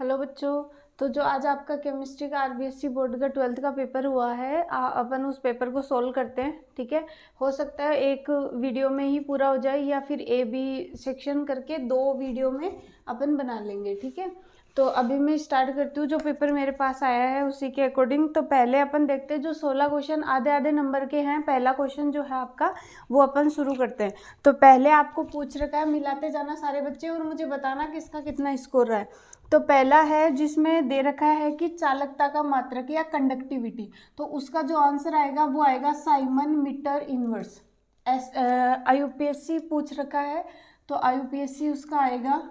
Hello बच्चों। तो जो आज आपका केमिस्ट्री का आरबीएससी बोर्ड का 12th का पेपर हुआ है, अपन उस पेपर को सोल्व करते हैं। ठीक है, हो सकता है एक वीडियो में ही पूरा हो जाए या फिर ए बी सेक्शन करके 2 वीडियो में अपन बना लेंगे। ठीक है, तो अभी मैं स्टार्ट करती हूँ। जो पेपर मेरे पास आया है उसी के अकॉर्डिंग। तो पहले अपन देखते हैं जो 16 क्वेश्चन आधे आधे नंबर के हैं। पहला क्वेश्चन जो है आपका वो अपन शुरू करते हैं। तो पहले आपको पूछ रखा है, मिलाते जाना सारे बच्चे और मुझे बताना किसका कितना स्कोर रहा है। तो पहला है जिसमें दे रखा है कि चालकता का मात्रक या कंडक्टिविटी, तो उसका जो आंसर आएगा वो आएगा साइमन मीटर इनवर्स। आईयूपीएससी पूछ रखा है, तो आईयूपीएससी उसका आएगा,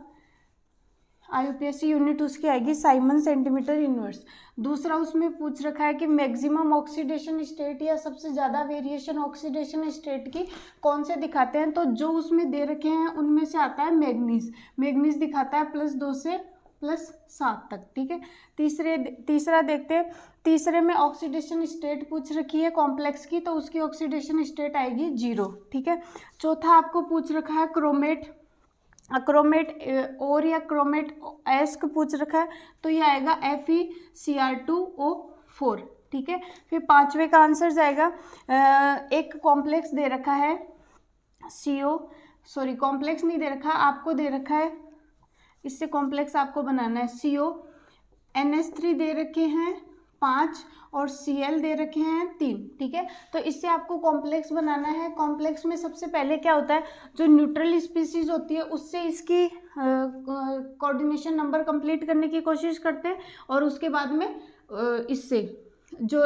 आईयूपीएससी यूनिट उसकी आएगी साइमन सेंटीमीटर इनवर्स। दूसरा उसमें पूछ रखा है कि मैक्सिमम ऑक्सीडेशन स्टेट या सबसे ज़्यादा वेरिएशन ऑक्सीडेशन स्टेट की कौन से दिखाते हैं। तो जो उसमें दे रखे हैं उनमें से आता है मैग्नीज। मैग्नीज दिखाता है +2 से +7 तक। ठीक है, तीसरा देखते हैं। तीसरे में ऑक्सीडेशन स्टेट पूछ रखी है कॉम्प्लेक्स की, तो उसकी ऑक्सीडेशन स्टेट आएगी 0। ठीक है, चौथा आपको पूछ रखा है क्रोमेट, क्रोमेट और या क्रोमेट एस को पूछ रखा है, तो ये आएगा FeCr2O4। ठीक है, फिर पांचवे का आंसर जाएगा, एक कॉम्प्लेक्स दे रखा है कॉम्प्लेक्स नहीं दे रखा, आपको दे रखा है, इससे कॉम्प्लेक्स आपको बनाना है। NH3 दे रखे हैं 5 और Cl दे रखे हैं 3। ठीक है, तो इससे आपको कॉम्प्लेक्स बनाना है। कॉम्प्लेक्स में सबसे पहले क्या होता है, जो न्यूट्रल स्पीसीज होती है उससे इसकी कोऑर्डिनेशन नंबर कंप्लीट करने की कोशिश करते हैं, और उसके बाद में इससे जो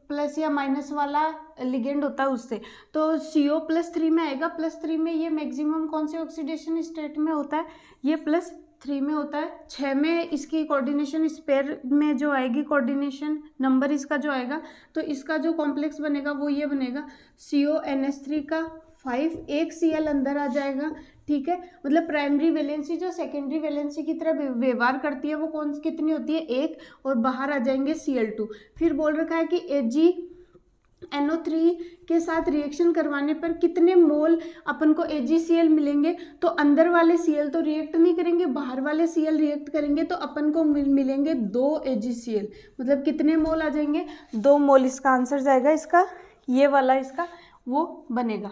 प्लस या माइनस वाला लिगेंड होता है उससे। तो CO +3 में आएगा। +3 में ये मैक्सिमम कौन से ऑक्सीडेशन स्टेट में होता है, ये +3 में होता है। 6 में इसकी कोऑर्डिनेशन स्पेयर में जो आएगी कोऑर्डिनेशन नंबर इसका जो आएगा, तो इसका जो कॉम्प्लेक्स बनेगा वो ये बनेगा CONH3 का 5, एक Cl अंदर आ जाएगा। ठीक है, मतलब प्राइमरी वैलेंसी जो सेकेंडरी वैलेंसी की तरह व्यवहार करती है वो कौन कितनी होती है, 1, और बाहर आ जाएंगे Cl2। फिर बोल रखा है कि AgNO3 के साथ रिएक्शन करवाने पर कितने मोल अपन को AgCl मिलेंगे। तो अंदर वाले Cl तो रिएक्ट नहीं करेंगे, बाहर वाले Cl रिएक्ट करेंगे, तो अपन को मिलेंगे 2 AgCl। मतलब कितने मोल आ जाएंगे, 2 मोल। इसका आंसर जाएगा, इसका ये वाला इसका वो बनेगा,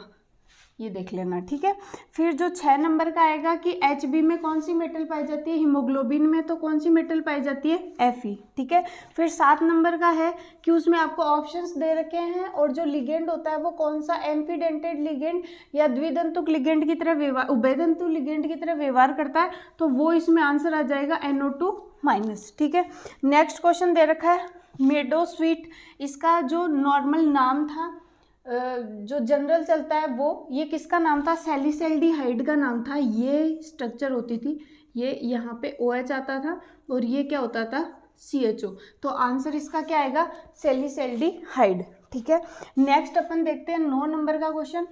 ये देख लेना। ठीक है, फिर जो 6 नंबर का आएगा कि Hb में कौन सी मेटल पाई जाती है, हीमोग्लोबिन में तो कौन सी मेटल पाई जाती है, Fe। ठीक है, फिर 7 नंबर का है कि उसमें आपको ऑप्शंस दे रखे हैं, और जो लिगेंड होता है वो कौन सा एम्फीडेंटेड लिगेंड या द्विदंतुक लिगेंड की तरह व्यवहार, उभयदंतु लिगेंड की तरह व्यवहार करता है, तो वो इसमें आंसर आ जाएगा NO2-। ठीक है, नेक्स्ट क्वेश्चन दे रखा है मेडो स्वीट। इसका जो नॉर्मल नाम था, जो जनरल चलता है वो, ये किसका नाम था, सैलिसैल्डिहाइड का नाम था। ये स्ट्रक्चर होती थी, ये यहाँ पे OH आता था और ये क्या होता था, CHO। तो आंसर इसका क्या आएगा, सैलिसैल्डिहाइड। ठीक है, नेक्स्ट अपन देखते हैं 9 नंबर का क्वेश्चन।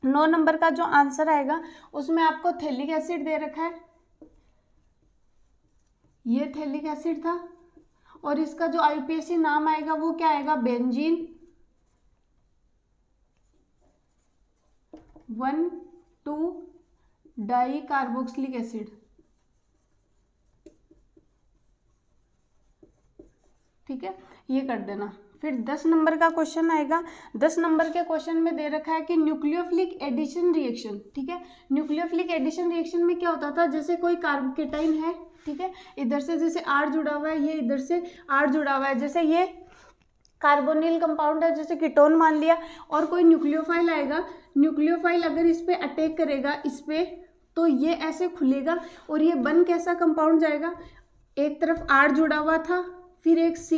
9 नंबर का जो आंसर आएगा उसमें आपको थैलिक एसिड दे रखा है, ये थैलिक एसिड था, और इसका जो आईयूपीएसी नाम आएगा वो क्या आएगा, बेंजीन 1,2-डाइकार्बोक्सिलिक एसिड। ठीक है, ये कर देना। फिर 10 नंबर का क्वेश्चन आएगा। 10 नंबर के क्वेश्चन में दे रखा है कि न्यूक्लियोफिलिक एडिशन रिएक्शन। ठीक है, न्यूक्लियोफिलिक एडिशन रिएक्शन में क्या होता था, जैसे कोई कार्बोकेटाइन है, ठीक है, इधर से जैसे R जुड़ा हुआ है, ये इधर से R जुड़ा हुआ है, जैसे ये कार्बोनिल कंपाउंड है, जैसे कीटोन मान लिया, और कोई न्यूक्लियोफाइल आएगा, न्यूक्लियोफाइल अगर इस पे अटैक करेगा इस पे, तो ये ऐसे खुलेगा और ये बन कैसा कंपाउंड जाएगा, एक तरफ R जुड़ा हुआ था, फिर एक C,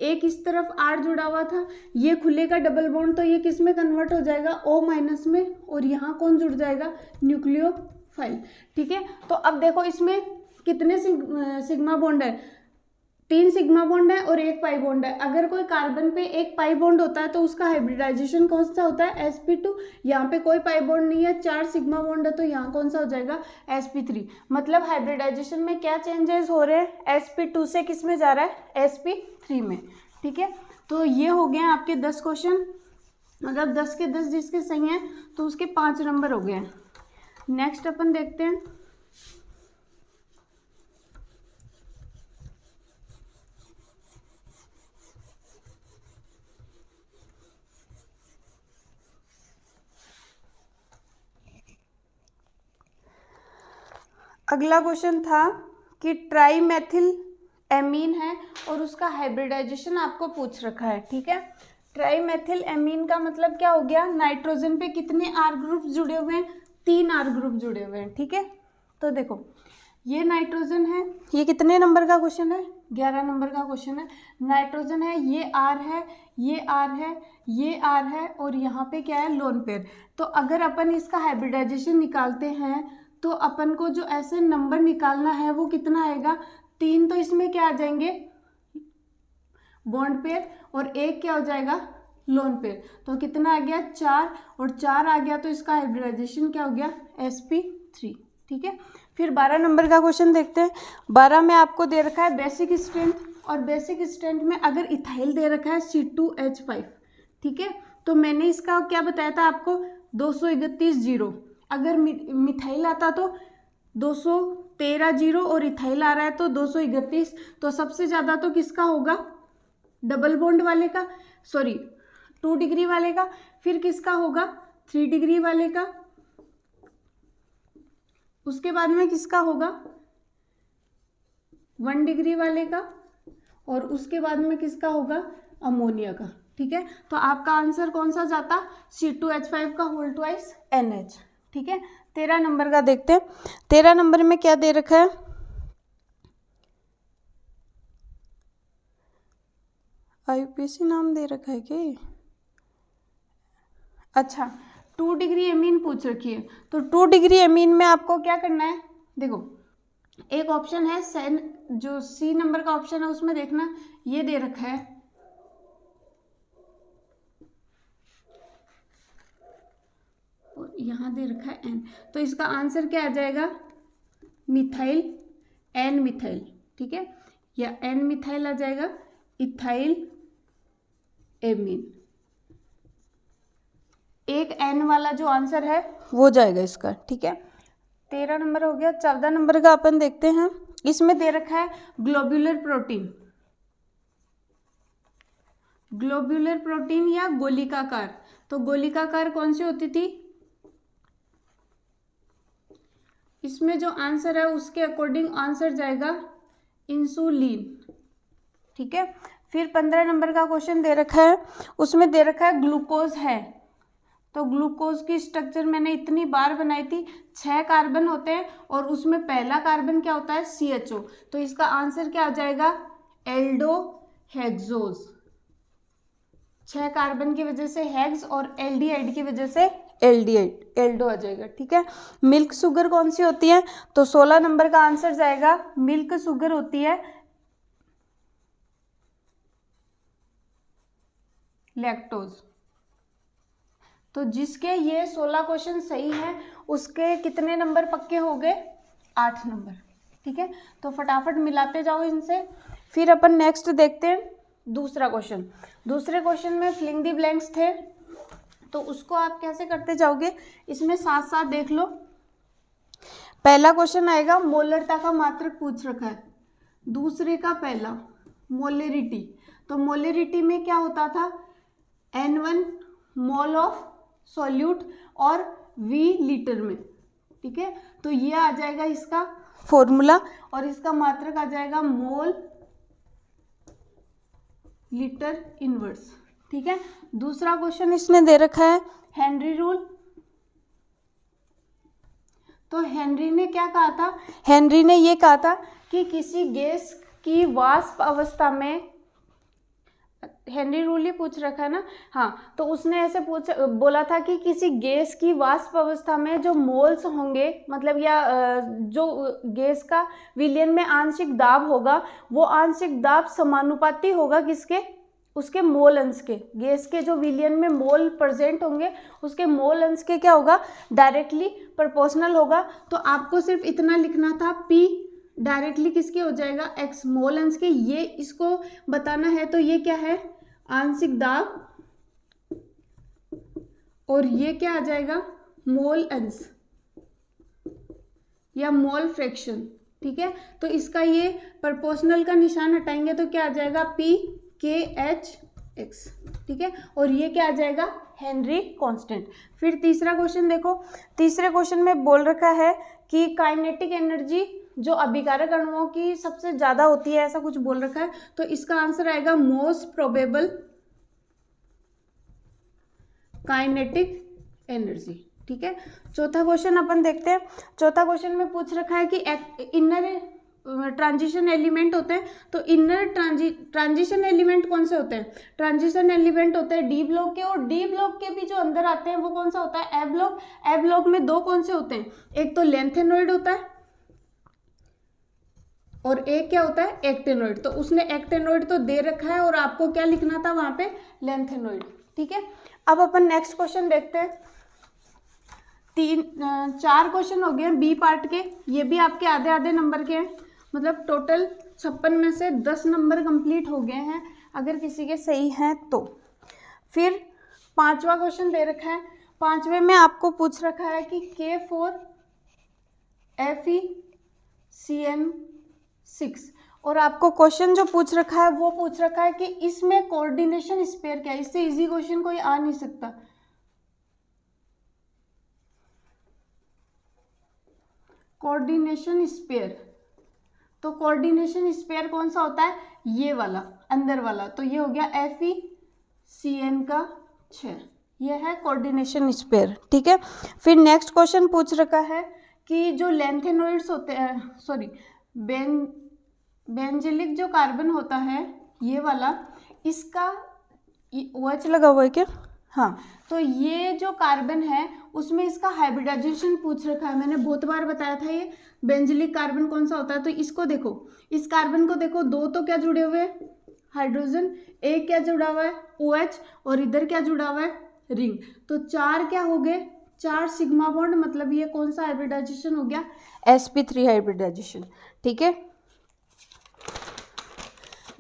एक इस तरफ R जुड़ा हुआ था, ये खुलेगा डबल बॉन्ड, तो ये किस में कन्वर्ट हो जाएगा, O- में, और यहाँ कौन जुड़ जाएगा, न्यूक्लियोफाइल। ठीक है, तो अब देखो इसमें कितने सिग्मा बॉन्ड है, 3 सिग्मा बॉन्ड है और 1 पाई बॉन्ड है। अगर कोई कार्बन पे 1 पाई बॉन्ड होता है तो उसका हाइब्रिडाइजेशन कौन सा होता है, sp2। यहाँ पे कोई पाई बॉन्ड नहीं है, 4 सिग्मा बॉन्ड है, तो यहाँ कौन सा हो जाएगा, sp3। मतलब हाइब्रिडाइजेशन में क्या चेंजेस हो रहे हैं, sp2 से किस में जा रहा है, sp3 में। ठीक है, तो ये हो गए आपके 10 क्वेश्चन, मतलब 10 के 10 जिसके सही हैं तो उसके 5 नंबर हो गए हैं। नेक्स्ट अपन देखते हैं अगला क्वेश्चन था कि ट्राईमेथिल एमीन है और उसका हाइब्रिडाइजेशन आपको पूछ रखा है, ठीक है। ट्राईमेथिल एमीन का मतलब क्या हो गया, नाइट्रोजन पे कितने आर ग्रुप जुड़े हुए हैं, 3 आर ग्रुप जुड़े हुए हैं, ठीक है। तो देखो ये नाइट्रोजन है, ये कितने नंबर का क्वेश्चन है, 11 नंबर का क्वेश्चन है। नाइट्रोजन है, ये आर है, ये आर है, ये आर है और यहाँ पे क्या है, लोन पेयर। तो अगर अपन इसका हाइब्रिडाइजेशन निकालते हैं तो अपन को जो ऐसे नंबर निकालना है वो कितना आएगा, 3 तो इसमें क्या आ जाएंगे, बॉन्ड पेयर, और एक क्या हो जाएगा, लोन पेयर। तो कितना आ गया, 4, और 4 आ गया तो इसका हाइब्रिडाइजेशन क्या हो गया, sp3, ठीक है। फिर 12 नंबर का क्वेश्चन देखते हैं। 12 में आपको दे रखा है बेसिक स्ट्रेंथ, और बेसिक स्ट्रेंथ में अगर इथाइल दे रखा है C2H5, ठीक है। तो मैंने इसका क्या बताया था आपको, 231 जीरो। अगर मिथाइल आता तो 213 जीरो और इथाइल आ रहा है तो 231। तो सबसे ज़्यादा तो किसका होगा, डबल बॉन्ड वाले का, सॉरी 2 डिग्री वाले का। फिर किसका होगा, 3 डिग्री वाले का। उसके बाद में किसका होगा, 1 डिग्री वाले का। और उसके बाद में किसका होगा, अमोनिया का, ठीक है। तो आपका आंसर कौन सा जाता, C2H5 का होल ट्वाइस NH, ठीक है। 13 नंबर का देखते हैं। 13 नंबर में क्या दे रखा है, IUPAC नाम दे रखा है क्या, अच्छा 2 डिग्री एमीन पूछ रखी है। तो 2 डिग्री एमीन में आपको क्या करना है, देखो एक ऑप्शन है सेन, जो C नंबर का ऑप्शन है उसमें देखना, ये दे रखा है और यहाँ दे रखा है N। तो इसका आंसर क्या आ जाएगा, मिथाइल, N मिथाइल, ठीक है, या N मिथाइल आ जाएगा, इथाइल एमीन। एक N वाला जो आंसर है वो जाएगा इसका, ठीक है। 13 नंबर हो गया। 14 नंबर का अपन देखते हैं। इसमें दे रखा है ग्लोब्यूलर प्रोटीन, ग्लोब्यूलर प्रोटीन या गोलिकाकार। तो गोलिकाकार कौन सी होती थी, इसमें जो आंसर है उसके अकॉर्डिंग आंसर जाएगा इंसुलिन, ठीक है। फिर 15 नंबर का क्वेश्चन दे रखा है, उसमें दे रखा है ग्लूकोज है। तो ग्लूकोज की स्ट्रक्चर मैंने इतनी बार बनाई थी, 6 कार्बन होते हैं और उसमें पहला कार्बन क्या होता है, CHO। तो इसका आंसर क्या आ जाएगा, एल्डोहेक्सोज। 6 कार्बन की वजह से हेक्स और एल्डिहाइड की वजह से एल्डिहाइड, एल्डो आ जाएगा, ठीक है। मिल्क शुगर कौन सी होती है, तो 16 नंबर का आंसर जाएगा, मिल्क शुगर होती है लैक्टोज। तो जिसके ये 16 क्वेश्चन सही हैं उसके कितने नंबर पक्के हो गए, 8 नंबर, ठीक है। तो फटाफट मिलाते जाओ इनसे। फिर अपन नेक्स्ट देखते हैं दूसरा क्वेश्चन। दूसरे क्वेश्चन में फिलिंग द ब्लैंक्स थे, तो उसको आप कैसे करते जाओगे, इसमें साथ साथ देख लो। पहला क्वेश्चन आएगा, मोलरता का मात्रक पूछ रखा है। दूसरे का पहला मोलरिटी, तो मोलरिटी में क्या होता था, N1 मोल ऑफ सॉल्यूट और V लीटर में, ठीक है। तो ये आ जाएगा इसका फॉर्मूला और इसका मात्रक आ जाएगा मोल लीटर इनवर्स, ठीक है। दूसरा क्वेश्चन इसने दे रखा है हेनरी रूल। तो हेनरी ने क्या कहा था, हेनरी ने ये कहा था कि किसी गैस की वाष्प अवस्था में, हेनरी रूल ही पूछ रखा है ना, हाँ। तो उसने ऐसे बोला था कि किसी गैस की वाष्प अवस्था में जो मोल्स होंगे, मतलब या जो गैस का विलयन में आंशिक दाब होगा, वो आंशिक दाब समानुपाती होगा किसके, उसके मोल अंश के। गैस के जो विलयन में मोल प्रेजेंट होंगे उसके मोल अंश के क्या होगा, डायरेक्टली प्रोपोर्शनल होगा। तो आपको सिर्फ इतना लिखना था, P डायरेक्टली किसके हो जाएगा, X मोल अंश के। ये इसको बताना है तो ये क्या है, आंशिक दाब, और ये क्या आ जाएगा, मोल अंश या मोल फ्रैक्शन, ठीक है। तो इसका ये प्रोपोर्शनल का निशान हटाएंगे तो क्या आ जाएगा, PKHX, ठीक है। और ये क्या आ जाएगा, हेनरी कांस्टेंट। फिर तीसरा क्वेश्चन देखो। तीसरे क्वेश्चन में बोल रखा है कि काइनेटिक एनर्जी जो अभिकारक अणुओं की सबसे ज़्यादा होती है, ऐसा कुछ बोल रखा है। तो इसका आंसर आएगा मोस्ट प्रोबेबल काइनेटिक एनर्जी। ठीक है, चौथा क्वेश्चन अपन देखते हैं। चौथा क्वेश्चन में पूछ रखा है कि इनर ट्रांजिशन एलिमेंट होते हैं, तो इनर ट्रांजिशन एलिमेंट कौन से होते हैं? ट्रांजिशन एलिमेंट होते हैं डी ब्लॉक के, और डी ब्लॉक के भी जो अंदर आते हैं वो कौन सा होता है? ए ब्लॉक। ए ब्लॉक में दो कौन से होते हैं? एक तो लेंथेनॉइड होता है और एक क्या होता है? एक्टेनॉइड। तो उसने एक्टेनॉइड तो दे रखा है और आपको क्या लिखना था वहां पे? लेंथेनॉइड। ठीक है, अब अपन नेक्स्ट क्वेश्चन देखते हैं। 4 क्वेश्चन हो गए बी पार्ट के, ये भी आपके आधे आधे नंबर के हैं, मतलब टोटल 56 में से 10 नंबर कंप्लीट हो गए हैं अगर किसी के सही हैं तो। फिर 5वां क्वेश्चन दे रखा है। 5वें में आपको पूछ रखा है कि K4FeCN6, और आपको क्वेश्चन जो पूछ रखा है वो पूछ रखा है कि इसमें कोऑर्डिनेशन स्पेयर क्या है। इससे इजी क्वेश्चन कोई आ नहीं सकता। कोऑर्डिनेशन स्पेयर, तो कोऑर्डिनेशन स्पेयर कौन सा होता है? ये वाला, अंदर वाला। तो ये हो गया FeCN6, ये है कोऑर्डिनेशन स्पेयर। ठीक है, फिर नेक्स्ट क्वेश्चन पूछ रखा है कि जो लेंथेनॉइड्स होते हैं, सॉरी बेंजिलिक जो कार्बन होता है ये वाला, इसका OH लगा हुआ है क्या? हाँ, तो ये जो कार्बन है उसमें इसका हाइब्रिडाइजेशन पूछ रखा है। मैंने बहुत बार बताया था ये बेंजिलिक कार्बन कौन सा होता है। तो इसको देखो, इस कार्बन को देखो, 2 तो क्या जुड़े हुए हैं? हाइड्रोजन। एक क्या जुड़ा हुआ है? OH। और इधर क्या जुड़ा हुआ है? रिंग। तो 4 क्या हो गए? 4 सिग्मा बॉन्ड, मतलब ये कौन सा हाइब्रिडाइजेशन हो गया? sp3 hybridisation. ठीक है,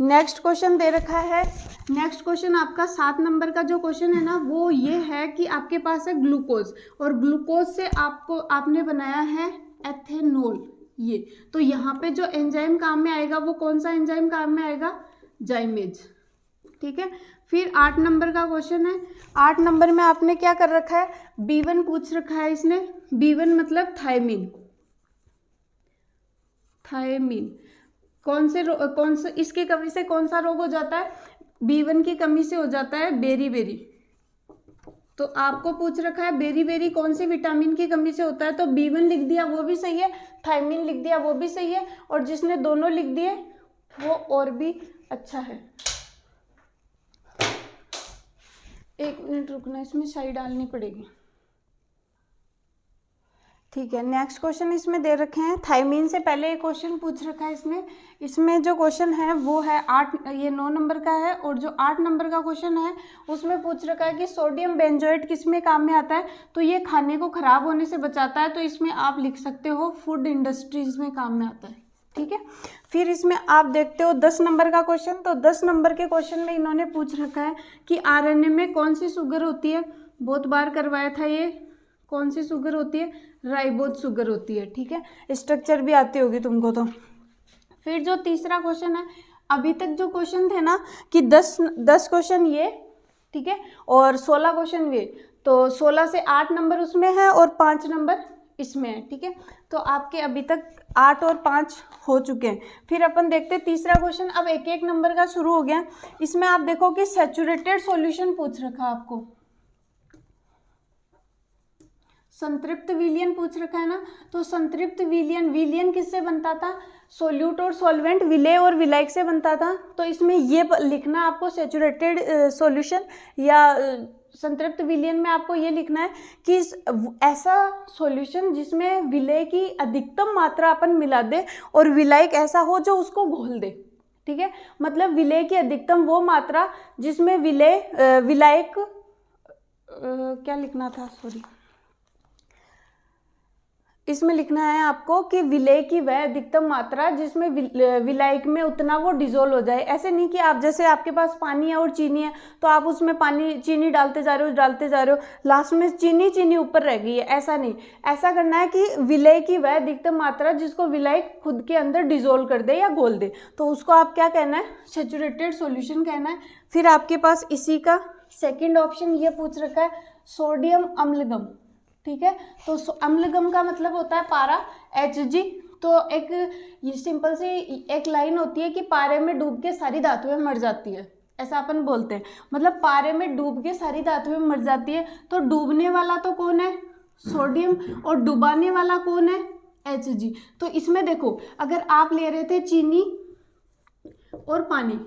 नेक्स्ट क्वेश्चन दे रखा है। नेक्स्ट क्वेश्चन आपका 7 नंबर का जो क्वेश्चन है ना, वो ये है कि आपके पास है ग्लूकोज, और ग्लूकोज से आपने बनाया है एथेनॉल। ये तो यहाँ पे जो एंजाइम काम में आएगा वो कौन सा एंजाइम काम में आएगा? जाइमेज। ठीक है, फिर 8 नंबर का क्वेश्चन है। 8 नंबर में आपने क्या कर रखा है? B1 पूछ रखा है इसने। B1 मतलब थायमीन। थायमीन कौन से इसकी कमी से कौन सा रोग हो जाता है? B1 की कमी से हो जाता है बेरी। तो आपको पूछ रखा है बेरी कौन सी विटामिन की कमी से होता है? तो B1 लिख दिया वो भी सही है, थायमीन लिख दिया वो भी सही है, और जिसने दोनों लिख दिए वो और भी अच्छा है। 1 मिनट रुकना, इसमें शाई डालनी पड़ेगी। ठीक है, नेक्स्ट क्वेश्चन इसमें दे रखे हैं। थायमीन से पहले एक क्वेश्चन पूछ रखा है इसने। इसमें जो क्वेश्चन है वो है 9 नंबर का है, और जो 8 नंबर का क्वेश्चन है उसमें पूछ रखा है कि सोडियम बेंजोएट किस में काम में आता है? तो ये खाने को खराब होने से बचाता है, तो इसमें आप लिख सकते हो फूड इंडस्ट्रीज में काम में आता है। ठीक है, फिर इसमें आप देखते हो 10 नंबर का क्वेश्चन। तो 10 नंबर के क्वेश्चन में इन्होंने पूछ रखा है कि RNA में कौन सी शुगर होती है? बहुत बार करवाया था ये। कौन सी शुगर होती है? राइबोज शुगर होती है। ठीक है, स्ट्रक्चर भी आती होगी तुमको। तो फिर जो तीसरा क्वेश्चन है, अभी तक जो क्वेश्चन थे ना कि 10 क्वेश्चन ये, ठीक है, और 16 क्वेश्चन ये, तो 16 से 8 नंबर उसमें है और 5 नंबर इसमें है। ठीक है, तो आपके अभी तक 8 और 5 हो चुके हैं। फिर अपन देखते हैं तीसरा क्वेश्चन। अब 1-1 नंबर का शुरू हो गया। इसमें आप देखो कि सैचुरेटेड सॉल्यूशन पूछ रखा आपको, संतृप्त विलयन पूछ रखा है ना। तो संतृप्त विलयन किससे बनता था? सोल्यूट और सॉल्वेंट, विलेय और विलायक से बनता था। तो इसमें ये लिखना आपको सैचुरेटेड सॉल्यूशन या संतृप्त विलयन में आपको ये लिखना है कि ऐसा सॉल्यूशन जिसमें विलेय की अधिकतम मात्रा अपन मिला दे और विलायक ऐसा हो जो उसको घोल दे। ठीक है, मतलब विलेय की अधिकतम वो मात्रा जिसमें विलायक क्या लिखना था, सॉरी, इसमें लिखना है आपको कि विलेय की वह अधिकतम मात्रा जिसमें विलायक में उतना वो डिजोल्व हो जाए। ऐसे नहीं कि आप जैसे आपके पास पानी है और चीनी है तो आप उसमें चीनी डालते जा रहे हो, लास्ट में चीनी ऊपर रह गई है। ऐसा नहीं, ऐसा करना है कि विलेय की वह अधिकतम मात्रा जिसको विलायक खुद के अंदर डिजोल्व कर दे या घोल दे, तो उसको आप क्या कहना है? सैचुरेटेड सॉल्यूशन कहना है। फिर आपके पास इसी का सेकेंड ऑप्शन ये पूछ रखा है सोडियम अम्लगम। ठीक है। तो अम्लगम का मतलब होता है पारा, Hg। तो एक ये सिंपल सी एक लाइन होती है कि पारे में डूब के सारी धातुएं मर जाती है, ऐसा अपन बोलते हैं। मतलब पारे में डूब के सारी धातुएं मर जाती है। तो डूबने वाला तो कौन है, सोडियम, और डुबाने वाला कौन है, Hg। तो इसमें देखो, अगर आप ले रहे थे चीनी और पानी,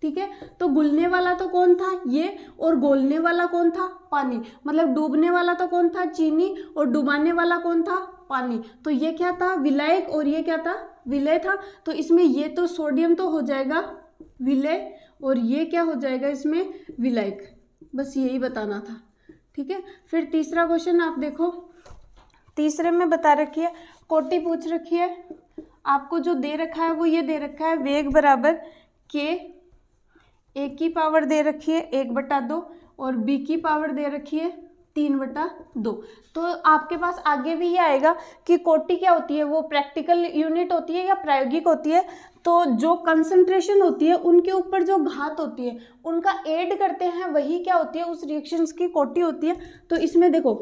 ठीक है, तो घुलने वाला तो कौन था, ये, और घोलने वाला कौन था, पानी। मतलब डूबने वाला तो कौन था, चीनी, और डुबाने वाला कौन था, पानी। तो ये क्या था, विलायक, और ये क्या था, विलय था। तो इसमें ये तो सोडियम तो हो जाएगा विलय, और ये क्या हो जाएगा इसमें, विलायक। बस यही बताना था, ठीक है। फिर तीसरा क्वेश्चन आप देखो, तीसरे में बता रखी है, कोटि पूछ रखी है। आपको जो दे रखा है वो ये दे रखा है, वेग बराबर के, ए की पावर दे रखी है 1/2, और बी की पावर दे रखी है 3/2। तो आपके पास आगे भी ये आएगा कि कोटि क्या होती है, वो प्रैक्टिकल यूनिट होती है या प्रायोगिक होती है। तो जो कंसंट्रेशन होती है उनके ऊपर जो घात होती है उनका ऐड करते हैं, वही क्या होती है, उस रिएक्शंस की कोटि होती है। तो इसमें देखो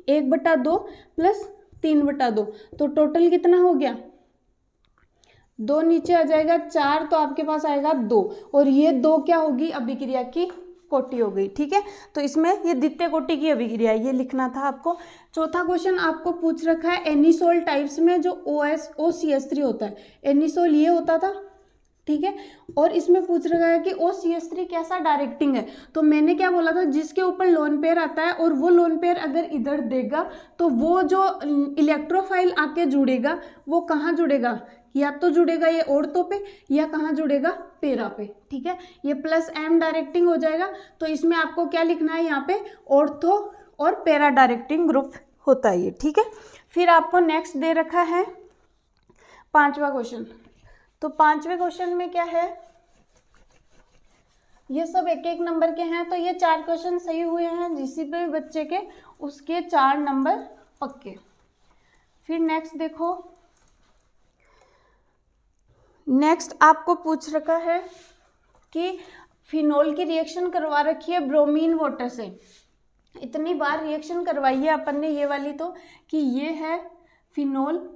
1/2 प्लस 3/2, तो टोटल कितना हो गया, 2 नीचे आ जाएगा 4, तो आपके पास आएगा 2, और ये 2 क्या होगी, अभिक्रिया की कोटि हो गई, ठीक है। तो इसमें ये द्वितीय कोटि की अभिक्रिया, ये लिखना था आपको। चौथा क्वेश्चन आपको पूछ रखा है, एनिसोल टाइप्स में जो OCH3 होता है, एनिसोल ये होता था, ठीक है। और इसमें पूछ रखा है कि OCH3 कैसा डायरेक्टिंग है। तो मैंने क्या बोला था, जिसके ऊपर लोन पेयर आता है और वो लोन पेयर अगर इधर देगा तो वो जो इलेक्ट्रोफाइल आके जुड़ेगा वो कहाँ जुड़ेगा, या तो जुड़ेगा ये ऑर्थो पे, या कहाँ जुड़ेगा, पेरा पे, ठीक है। ये +M डायरेक्टिंग हो जाएगा। तो इसमें आपको क्या लिखना है, यहाँ पे ऑर्थो और पेरा डायरेक्टिंग ग्रुप होता है ये, ठीक है। फिर आपको नेक्स्ट दे रखा है 5वां क्वेश्चन। तो 5वें क्वेश्चन में क्या है, ये सब 1-1 नंबर के हैं। तो ये 4 क्वेश्चन सही हुए हैं जिसी पे बच्चे के, उसके 4 नंबर पक्के। फिर नेक्स्ट देखो, नेक्स्ट आपको पूछ रखा है कि फिनोल की रिएक्शन करवा रखी है ब्रोमीन वाटर से। इतनी बार रिएक्शन करवाई है अपन ने ये वाली, तो कि ये है फिनोल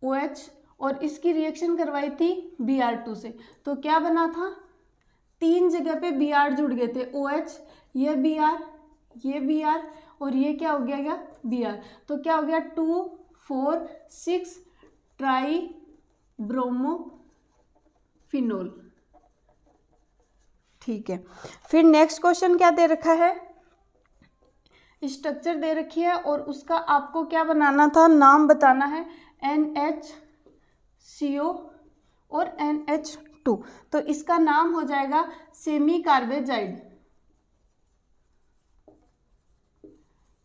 OH, और इसकी रिएक्शन करवाई थी Br2 से। तो क्या बना था, 3 जगह पे Br जुड़ गए थे, OH, ये Br, ये Br, और ये क्या हो गया Br। तो क्या हो गया 2, 4, 6 ट्राई ब्रोमो फिनोल, ठीक है। फिर नेक्स्ट क्वेश्चन क्या दे रखा है, स्ट्रक्चर दे रखी है और उसका आपको क्या बनाना था, नाम बताना है, NHCO और NH2। तो इसका नाम हो जाएगा सेमी कार्बेजाइड।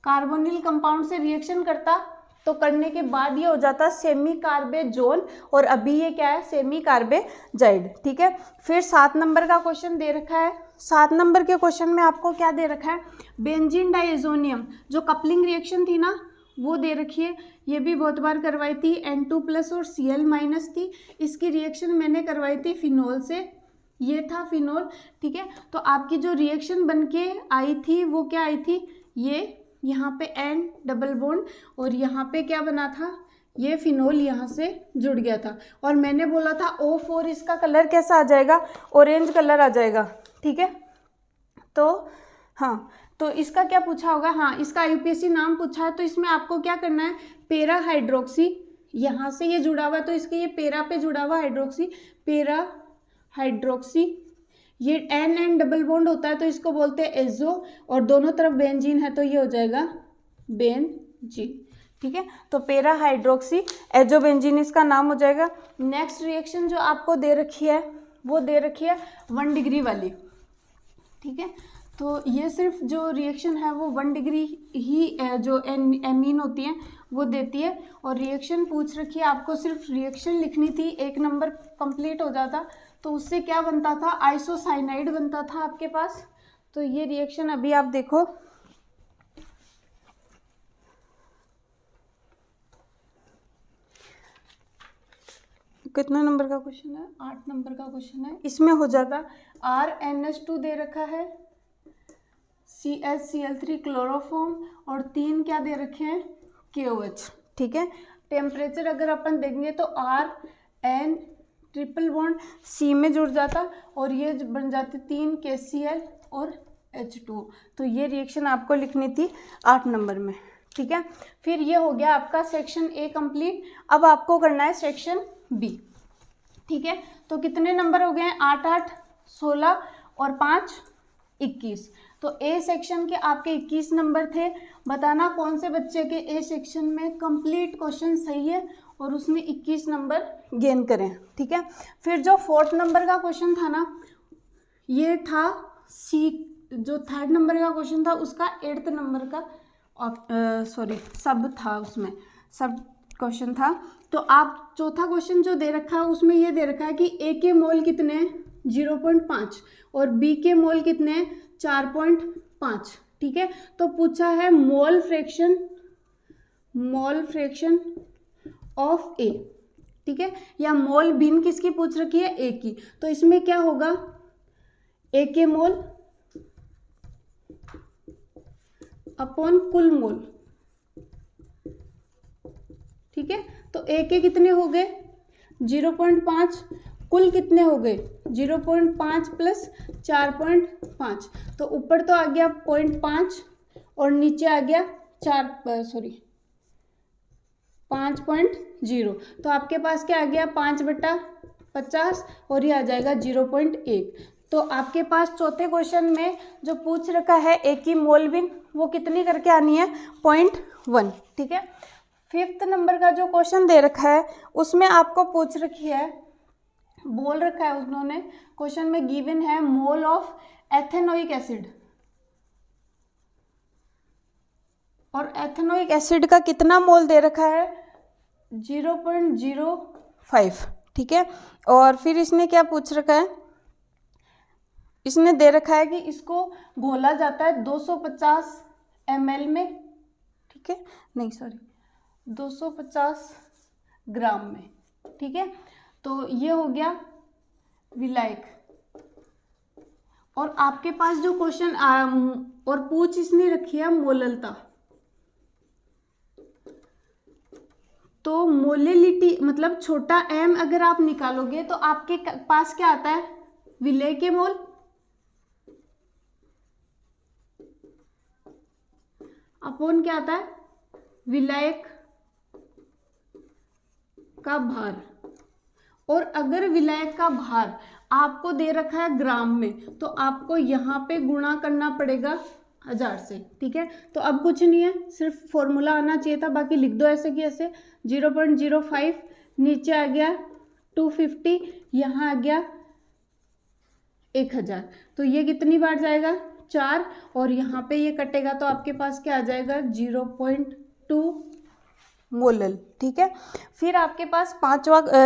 कार्बोनिल कंपाउंड से रिएक्शन करता तो करने के बाद ये हो जाता सेमी कार्बेजोन, और अभी ये क्या है, सेमी कार्बेजाइड, ठीक है। फिर 7 नंबर का क्वेश्चन दे रखा है। 7 नंबर के क्वेश्चन में आपको क्या दे रखा है, बेंजीन डाइएजोनियम, जो कपलिंग रिएक्शन थी ना वो दे रखी है। ये भी बहुत बार करवाई थी, N2+ और Cl- थी। इसकी रिएक्शन मैंने करवाई थी फिनोल से, ये था फिनोल, ठीक है। तो आपकी जो रिएक्शन बन के आई थी वो क्या आई थी, ये यहाँ पे N डबल बॉन्ड, और यहाँ पे क्या बना था, ये फिनोल यहाँ से जुड़ गया था। और मैंने बोला था O4 इसका कलर कैसा आ जाएगा, ऑरेंज कलर आ जाएगा, ठीक है। तो हाँ, तो इसका क्या पूछा होगा, हाँ इसका IUPAC नाम पूछा है। तो इसमें आपको क्या करना है, पेरा हाइड्रोक्सी, यहाँ से ये जुड़ा हुआ है तो इसके ये पेरा पे जुड़ा हुआ हाइड्रोक्सी, पेरा हाइड्रोक्सी, ये N डबल बॉन्ड होता है तो इसको बोलते हैं एजो, और दोनों तरफ बेंजीन है तो ये हो जाएगा बेंजीन, ठीक है। तो पेरा हाइड्रोक्सी एजो बेंजीन इसका नाम हो जाएगा। नेक्स्ट रिएक्शन जो आपको दे रखी है वो दे रखी है 1 डिग्री वाली, ठीक है। तो ये सिर्फ जो रिएक्शन है वो 1 डिग्री ही जो एमीन होती है वो देती है। और रिएक्शन पूछ रखी है, आपको सिर्फ रिएक्शन लिखनी थी, 1 नंबर कंप्लीट हो जाता। तो उससे क्या बनता था, आइसोसाइनाइड बनता था आपके पास। तो ये रिएक्शन अभी आप देखो, कितना नंबर का क्वेश्चन है, 8 नंबर का क्वेश्चन है। इसमें हो जाता RNH2 दे रखा है, CH क्लोरोफॉर्म और 3 क्या दे रखे हैं KOH, ठीक है। टेम्परेचर अगर अपन देखेंगे तो RN ट्रिपल बॉन्ड C में जुड़ जाता और ये बन जाती 3 KCl और H2। तो ये रिएक्शन आपको लिखनी थी 8 नंबर में, ठीक है। फिर ये हो गया आपका सेक्शन A कंप्लीट। अब आपको करना है सेक्शन B, ठीक है। तो कितने नंबर हो गए हैं, 8 8 16 और 5 21। तो A सेक्शन के आपके 21 नंबर थे। बताना कौन से बच्चे के A सेक्शन में कंप्लीट क्वेश्चन सही है और उसने 21 नंबर गेन करें, ठीक है। फिर जो 4th नंबर का क्वेश्चन था ना, ये था C, जो 3rd नंबर का क्वेश्चन था उसका 8th नंबर का सब था, उसमें सब क्वेश्चन था। तो आप चौथा क्वेश्चन जो दे रखा है उसमें ये दे रखा है कि A के मोल कितने हैं 0.5 और B के मोल कितने हैं 4.5, ठीक है। तो पूछा है मोल फ्रैक्शन ऑफ A, ठीक है, या मोल भिन्न किसकी पूछ रखी है A की। तो इसमें क्या होगा, A के मोल अपॉन कुल मोल, ठीक है। तो A के कितने हो गए 0.5, कुल कितने हो गए 0.5 प्लस 4.5, तो ऊपर तो आ गया 0.5 और नीचे आ गया 5.0। तो आपके पास क्या आ गया 5/50 और ये आ जाएगा 0.1। तो आपके पास चौथे क्वेश्चन में जो पूछ रखा है A की मोल भिन्न वो कितनी करके आनी है 0.1, ठीक है। 5th नंबर का जो क्वेश्चन दे रखा है उसमें आपको पूछ रखी है, बोल रखा है उन्होंने क्वेश्चन में गिवन है मोल ऑफ एथेनोइक एसिड, और एथेनोइक एसिड का कितना मोल दे रखा है 0.05, ठीक है। और फिर इसने क्या पूछ रखा है, इसने दे रखा है कि इसको घोला जाता है 250 ml में, ठीक है, नहीं सॉरी 250 ग्राम में, ठीक है। तो ये हो गया विलायक। और आपके पास जो क्वेश्चन और पूछ इसने रखी है मोललता, तो मोलेलिटी मतलब छोटा m अगर आप निकालोगे तो आपके पास क्या आता है विलेय के मोल अपॉन क्या आता है विलायक का भार। और अगर विलायक का भार आपको दे रखा है ग्राम में तो आपको यहाँ पे गुणा करना पड़ेगा 1000 से, ठीक है। तो अब कुछ नहीं है, सिर्फ फॉर्मूला आना चाहिए था, बाकी लिख दो ऐसे कि ऐसे 0.05, नीचे आ गया 250, यहाँ आ गया 1000। तो ये कितनी बार जाएगा 4, और यहाँ पे ये कटेगा तो आपके पास क्या आ जाएगा 0.2 मोलल, ठीक है। फिर आपके पास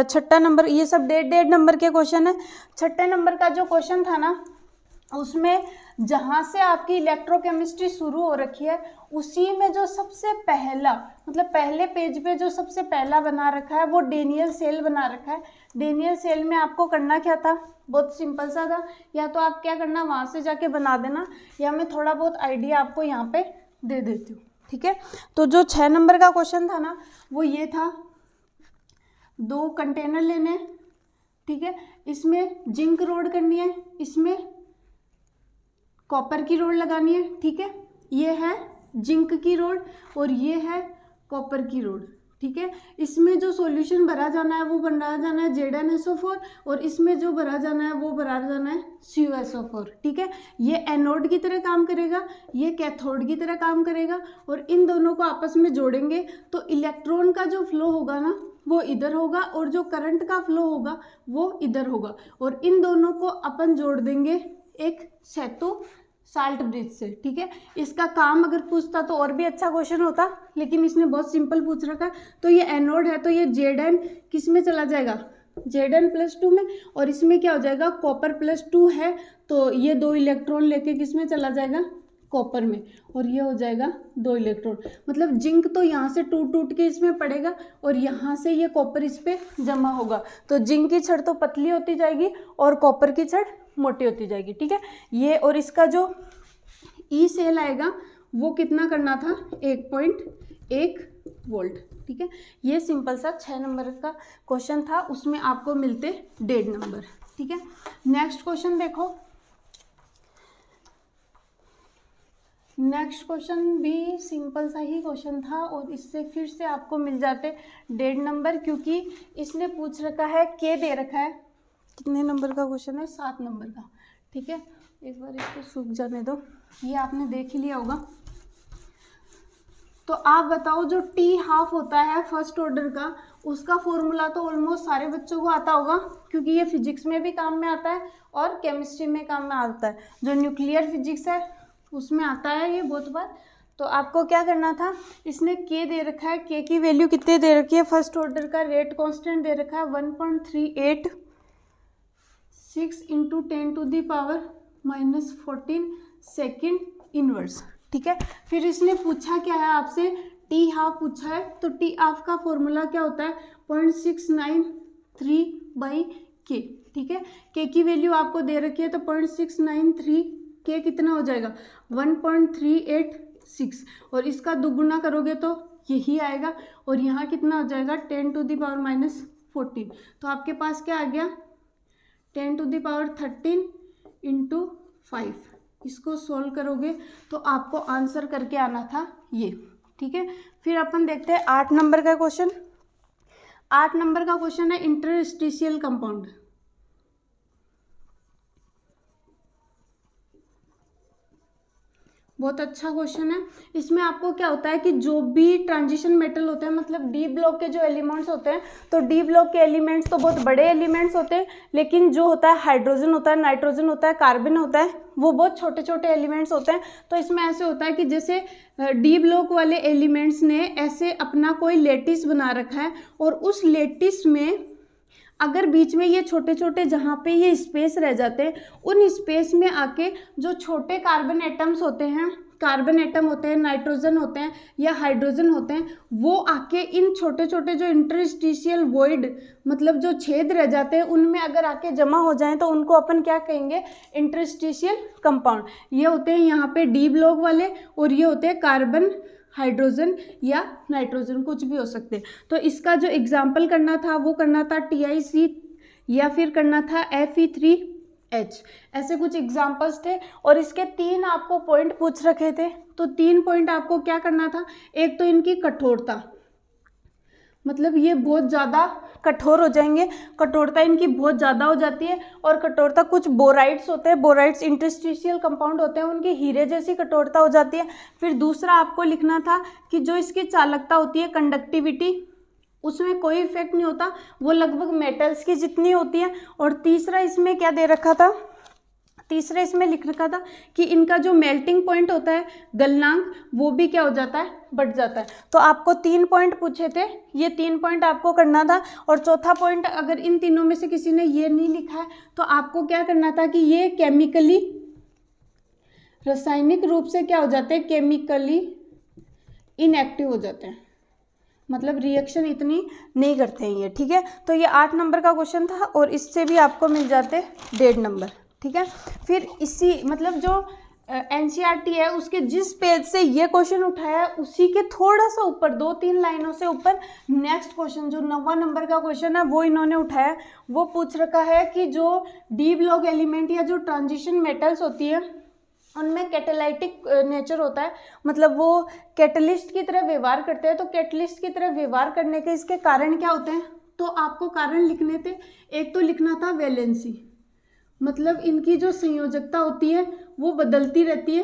6ठा नंबर, ये सब 1.5 नंबर के क्वेश्चन है। 6ठे नंबर का जो क्वेश्चन था ना उसमें जहाँ से आपकी इलेक्ट्रोकेमिस्ट्री शुरू हो रखी है उसी में जो सबसे पहला मतलब पहले पेज पे जो सबसे पहला बना रखा है वो डेनियल सेल बना रखा है। डेनियल सेल में आपको करना क्या था, बहुत सिंपल सा था, या तो आप क्या करना वहाँ से जाके बना देना, या मैं थोड़ा बहुत आइडिया आपको यहाँ पे दे देती हूँ, ठीक है। तो जो 6 नंबर का क्वेश्चन था ना वो ये था, 2 कंटेनर लेने, ठीक है, इसमें जिंक रोड करनी है, इसमें कॉपर की रोड लगानी है, ठीक है। ये है जिंक की रोड और ये है कॉपर की रोड, ठीक है। इसमें जो सॉल्यूशन भरा जाना है वो भरा जाना है ZnSO4 और इसमें जो भरा जाना है वो भरा जाना है CuSO4, ठीक है। ये एनोड की तरह काम करेगा, ये कैथोड की तरह काम करेगा, और इन दोनों को आपस में जोड़ेंगे तो इलेक्ट्रॉन का जो फ्लो होगा ना वो इधर होगा और जो करंट का फ्लो होगा वो इधर होगा, और इन दोनों को अपन जोड़ देंगे एक सेतु साल्ट ब्रिज से, ठीक है। इसका काम अगर पूछता तो और भी अच्छा क्वेश्चन होता, लेकिन इसने बहुत सिंपल पूछ रखा है। तो ये एनोड है तो ये Zn किस में चला जाएगा Zn+2 में, और इसमें क्या हो जाएगा कॉपर +2 है तो ये 2 इलेक्ट्रॉन लेके किस में चला जाएगा कॉपर में, और ये हो जाएगा 2 इलेक्ट्रॉन। मतलब जिंक तो यहाँ से टूट के इसमें पड़ेगा और यहाँ से ये कॉपर इस पे जमा होगा, तो जिंक की छड़ तो पतली होती जाएगी और कॉपर की छड़ मोटी होती जाएगी, ठीक है। ये और इसका जो ई सेल आएगा वो कितना करना था, 1.1 वोल्ट। ठीक है, ये सिंपल सा 6 नंबर का क्वेश्चन था, उसमें आपको मिलते 1.5 नंबर। ठीक है, नेक्स्ट क्वेश्चन देखो। नेक्स्ट क्वेश्चन भी सिंपल सा ही क्वेश्चन था और इससे फिर से आपको मिल जाते 1.5 नंबर, क्योंकि इसने पूछ रखा है के दे रखा है। कितने नंबर का क्वेश्चन है, 7 नंबर का। ठीक है, एक बार इसको सूख जाने दो, ये आपने देख ही लिया होगा। तो आप बताओ, जो टी हाफ होता है फर्स्ट ऑर्डर का, उसका फॉर्मूला तो ऑलमोस्ट सारे बच्चों को आता होगा, क्योंकि ये फिजिक्स में भी काम में आता है और केमिस्ट्री में काम में आता है। जो न्यूक्लियर फिजिक्स है उसमें आता है ये बहुत बार। तो आपको क्या करना था, इसने के दे रखा है, के की वैल्यू कितने दे रखी है, फर्स्ट ऑर्डर का रेट कांस्टेंट दे रखा है 1.386 × 10⁻⁻14 सेकेंड इनवर्स। ठीक है, फिर इसने पूछा क्या है आपसे, टी हाफ पूछा है। तो टी हाफ का फॉर्मूला क्या होता है, 0.693/k। ठीक है, के की वैल्यू आपको दे रखी है, तो 0.693 के कितना हो जाएगा, 1.386, और इसका दुगुना करोगे तो यही आएगा, और यहाँ कितना हो जाएगा 10⁻⁻14। तो आपके पास क्या आ गया, 10⁻13 × 5। इसको सोल्व करोगे तो आपको आंसर करके आना था ये। ठीक है, फिर अपन देखते हैं 8 नंबर का क्वेश्चन। 8 नंबर का क्वेश्चन है इंटरस्टिशियल कंपाउंड। बहुत अच्छा क्वेश्चन है। इसमें आपको क्या होता है कि जो भी ट्रांजिशन मेटल होते हैं, मतलब डी ब्लॉक के जो एलिमेंट्स होते हैं, तो डी ब्लॉक के एलिमेंट्स तो बहुत बड़े एलिमेंट्स होते हैं, लेकिन जो होता है हाइड्रोजन होता है, नाइट्रोजन होता है, कार्बन होता है, वो बहुत छोटे छोटे एलिमेंट्स होते हैं। तो इसमें ऐसे होता है कि जैसे डी ब्लॉक वाले एलिमेंट्स ने ऐसे अपना कोई लेटिस बना रखा है, और उस लेटिस में अगर बीच में ये छोटे छोटे जहाँ पे ये स्पेस रह जाते हैं, उन स्पेस में आके जो छोटे कार्बन एटम्स होते हैं, कार्बन एटम होते हैं, नाइट्रोजन होते हैं या हाइड्रोजन होते हैं, वो आके इन छोटे छोटे जो इंटरस्टिशियल वॉइड, मतलब जो छेद रह जाते हैं, उनमें अगर आके जमा हो जाएं तो उनको अपन क्या कहेंगे, इंटरस्टिशियल कंपाउंड। ये होते हैं यहाँ पे डी ब्लॉक वाले, और ये होते हैं कार्बन, हाइड्रोजन या नाइट्रोजन, कुछ भी हो सकते हैं। तो इसका जो एग्जाम्पल करना था वो करना था TiC या फिर करना था Fe3H, ऐसे कुछ एग्जाम्पल्स थे। और इसके 3 आपको पॉइंट पूछ रखे थे। तो 3 पॉइंट आपको क्या करना था, एक तो इनकी कठोरता, मतलब ये बहुत ज़्यादा कठोर हो जाएंगे, कठोरता इनकी बहुत ज़्यादा हो जाती है। और कठोरता, कुछ बोराइड्स होते हैं, बोराइड्स इंटरस्टिशियल कंपाउंड होते हैं, उनकी हीरे जैसी कठोरता हो जाती है। फिर दूसरा आपको लिखना था कि जो इसकी चालकता होती है, कंडक्टिविटी, उसमें कोई इफेक्ट नहीं होता, वो लगभग मेटल्स की जितनी होती है। और तीसरा इसमें क्या दे रखा था, तीसरा इसमें लिख रखा था कि इनका जो मेल्टिंग पॉइंट होता है, गलनांक, वो भी क्या हो जाता है, बढ़ जाता है। तो आपको 3 पॉइंट पूछे थे, ये 3 पॉइंट आपको करना था। और चौथा पॉइंट, अगर इन तीनों में से किसी ने ये नहीं लिखा है तो आपको क्या करना था कि ये केमिकली, रासायनिक रूप से क्या हो जाते हैं, केमिकली इनएक्टिव हो जाते हैं, मतलब रिएक्शन इतनी नहीं करते हैं ये। ठीक है, तो ये 8 नंबर का क्वेश्चन था और इससे भी आपको मिल जाते 1.5 नंबर। ठीक है, फिर इसी मतलब जो NCERT है उसके जिस पेज से ये क्वेश्चन उठाया है उसी के थोड़ा सा ऊपर 2-3 लाइनों से ऊपर नेक्स्ट क्वेश्चन जो 9वां नंबर का क्वेश्चन है वो इन्होंने उठाया। वो पूछ रखा है कि जो डी ब्लॉक एलिमेंट या जो ट्रांजिशन मेटल्स होती है उनमें कैटेलाइटिक नेचर होता है, मतलब वो कैटलिस्ट की तरह व्यवहार करते हैं। तो कैटलिस्ट की तरह व्यवहार करने के इसके कारण क्या होते हैं, तो आपको कारण लिखने थे। एक तो लिखना था वैलेंसी, मतलब इनकी जो संयोजकता होती है वो बदलती रहती है।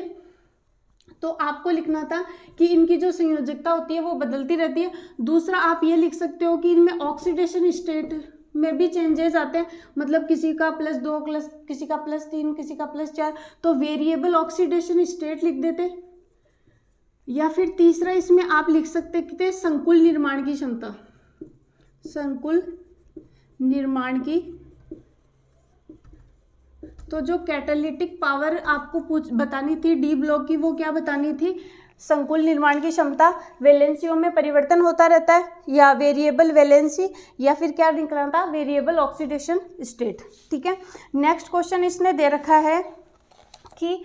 तो आपको लिखना था कि इनकी जो संयोजकता होती है वो बदलती रहती है। दूसरा आप ये लिख सकते हो कि इनमें ऑक्सीडेशन स्टेट में भी चेंजेस आते हैं, मतलब किसी का +2, किसी का +3, किसी का +4, तो वेरिएबल ऑक्सीडेशन स्टेट लिख देते। या फिर तीसरा इसमें आप लिख सकते थे संकुल निर्माण की क्षमता, संकुल निर्माण की। तो जो कैटालिटिक पावर आपको बतानी थी डी ब्लॉक की, वो क्या बतानी थी, संकुल निर्माण की क्षमता। वैलेंसियों में परिवर्तन होता रहता है, या वेरिएबल वैलेंसी, या फिर क्या निकलना था, वेरिएबल ऑक्सीडेशन स्टेट। ठीक है, नेक्स्ट क्वेश्चन इसने दे रखा है कि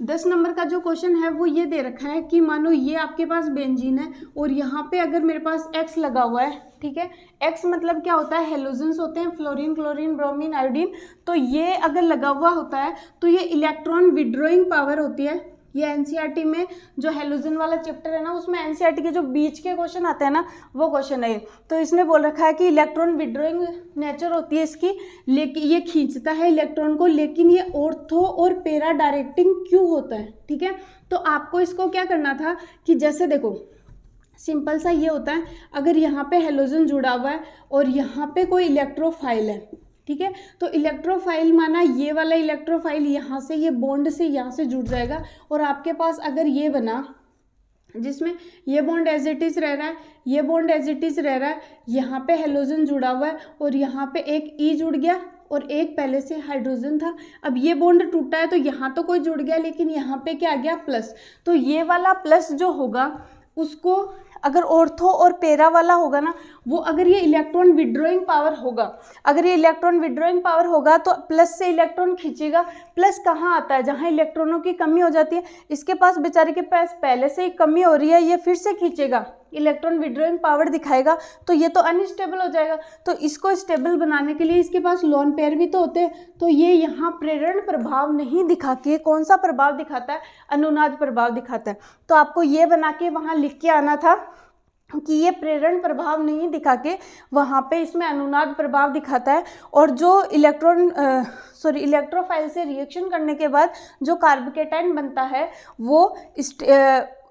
10 नंबर का जो क्वेश्चन है वो ये दे रखा है कि मानो ये आपके पास बेंजीन है और यहाँ पे अगर मेरे पास X लगा हुआ है, ठीक है, X मतलब क्या होता है, हेलोजेंस होते हैं, फ्लोरीन, क्लोरीन, ब्रोमीन, आयोडीन। तो ये अगर लगा हुआ होता है तो ये इलेक्ट्रॉन विड्रॉइंग पावर होती है। ये एनसीईआरटी में जो हेलोजन वाला चैप्टर है ना, उसमें एनसीईआरटी के जो बीच के क्वेश्चन आते हैं ना, वो क्वेश्चन है। तो इसने बोल रखा है कि इलेक्ट्रॉन विड्रॉइंग नेचर होती है इसकी, लेकिन ये खींचता है इलेक्ट्रॉन को, लेकिन ये ऑर्थो और पैरा डायरेक्टिंग क्यों होता है, ठीक है। तो आपको इसको क्या करना था कि जैसे देखो सिंपल सा ये होता है, अगर यहाँ पे हेलोजन जुड़ा हुआ है और यहाँ पे कोई इलेक्ट्रोफाइल है, ठीक है, तो इलेक्ट्रोफाइल माना ये वाला इलेक्ट्रोफाइल यहाँ से, ये बॉन्ड से यहाँ से जुड़ जाएगा, और आपके पास अगर ये बना जिसमें ये बॉन्ड एज इट इज रह रहा है, ये बॉन्ड एज इट इज रह रहा है, यहाँ पे हेलोजन जुड़ा हुआ है और यहाँ पे एक ई जुड़ गया और एक पहले से हाइड्रोजन था। अब ये बॉन्ड टूटा है तो यहाँ तो कोई जुड़ गया, लेकिन यहाँ पे क्या आ गया, प्लस। तो ये वाला प्लस जो होगा उसको अगर ऑर्थो और पैरा वाला होगा ना, वो अगर ये इलेक्ट्रॉन विड्रॉइंग पावर होगा, अगर ये इलेक्ट्रॉन विड्रॉइंग पावर होगा तो प्लस से इलेक्ट्रॉन खींचेगा। प्लस कहाँ आता है, जहाँ इलेक्ट्रॉनों की कमी हो जाती है। इसके पास बेचारे के पास पहले से ही कमी हो रही है, ये फिर से खींचेगा, इलेक्ट्रॉन विड्रॉइंग पावर दिखाएगा, तो ये तो अनस्टेबल हो जाएगा। तो इसको स्टेबल बनाने के लिए इसके पास लोन पेयर भी तो होते हैं। तो ये यहाँ प्रेरण प्रभाव नहीं दिखा के कौन सा प्रभाव दिखाता है, अनुनाद प्रभाव दिखाता है। तो आपको ये बना के वहाँ लिख के आना था कि ये प्रेरण प्रभाव नहीं दिखा के वहाँ पे इसमें अनुनाद प्रभाव दिखाता है। और जो इलेक्ट्रोफाइल से रिएक्शन करने के बाद जो कार्बोकेटाइन बनता है वो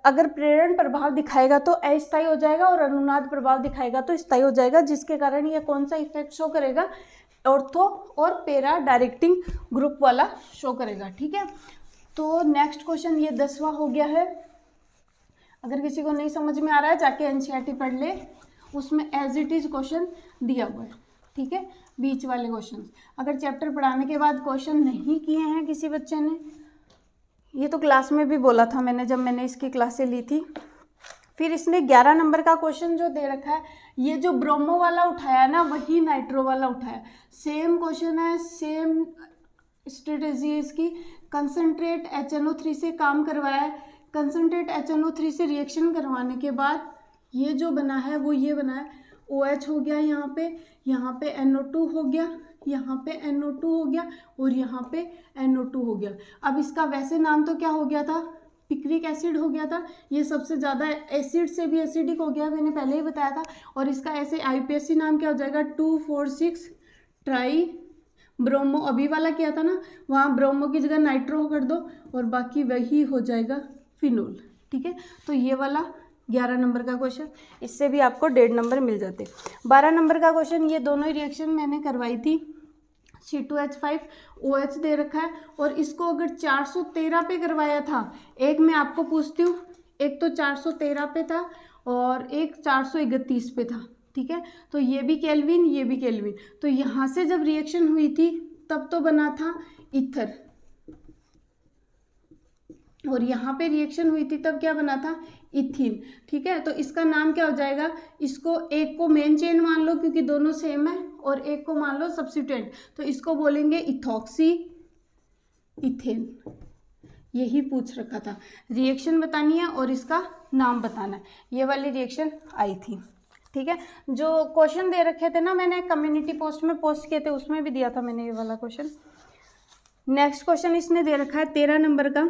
अगर प्रेरण प्रभाव दिखाएगा तो अस्थायी हो जाएगा और अनुनाद प्रभाव दिखाएगा तो स्थायी हो जाएगा, जिसके कारण ये कौन सा इफेक्ट शो करेगा, ऑर्थो और पैरा डायरेक्टिंग ग्रुप वाला शो करेगा, ठीक है। तो नेक्स्ट क्वेश्चन ये 10वां हो गया है। अगर किसी को नहीं समझ में आ रहा है जाके एनसीईआरटी पढ़ ले, उसमें एज इट इज क्वेश्चन दिया हुआ है, ठीक है, बीच वाले क्वेश्चन। अगर चैप्टर पढ़ाने के बाद क्वेश्चन नहीं किए हैं किसी बच्चे ने, ये तो क्लास में भी बोला था मैंने जब मैंने इसकी क्लासें ली थी। फिर इसने 11 नंबर का क्वेश्चन जो दे रखा है, ये जो ब्रोमो वाला उठाया है ना, वही नाइट्रो वाला उठाया। सेम क्वेश्चन है, सेम स्ट्रेटेजी है इसकी। कंसनट्रेट HNO3 से काम करवाया है, कंसनट्रेट HNO3 से रिएक्शन करवाने के बाद ये जो बना है वो ये बना है, OH हो गया यहाँ पे NO2 हो गया, यहाँ पे NO2 हो गया और यहाँ पे NO2 हो गया। अब इसका वैसे नाम तो क्या हो गया था, पिक्रिक एसिड हो गया था। ये सबसे ज़्यादा एसिड से भी एसिडिक हो गया, मैंने पहले ही बताया था। और इसका ऐसे IUPAC नाम क्या हो जाएगा, 2,4,6 ट्राई ब्रोमो। अभी वाला किया था ना, वहाँ ब्रोमो की जगह नाइट्रो कर दो और बाकी वही हो जाएगा फिनोल, ठीक है। तो ये वाला 11 नंबर का क्वेश्चन, इससे भी आपको 1.5 नंबर मिल जाते। 12 नंबर का क्वेश्चन, ये दोनों ही रिएक्शन मैंने करवाई थी। C2H5 OH दे रखा है और इसको अगर 413 पे करवाया था, एक मैं आपको पूछती हूँ, एक तो 413 पे था और एक 431 पे था, ठीक है। तो ये भी केल्विन, ये भी केल्विन। तो यहाँ से जब रिएक्शन हुई थी तब तो बना था ईथर, और यहाँ पे रिएक्शन हुई थी तब क्या बना था, इथीन, ठीक है। तो इसका नाम क्या हो जाएगा, इसको एक को मेन चेन मान लो क्योंकि दोनों सेम है, और एक को मान लो सब्स्टिट्यूएंट, तो इसको बोलेंगे इथॉक्सी इथेन। यही पूछ रखा था, रिएक्शन बतानी है और इसका नाम बताना है। ये वाली रिएक्शन आई थी, ठीक है। जो क्वेश्चन दे रखे थे ना, मैंने कम्युनिटी पोस्ट में पोस्ट किए थे, उसमें भी दिया था मैंने ये वाला क्वेश्चन। नेक्स्ट क्वेश्चन इसने दे रखा है 13 नंबर का,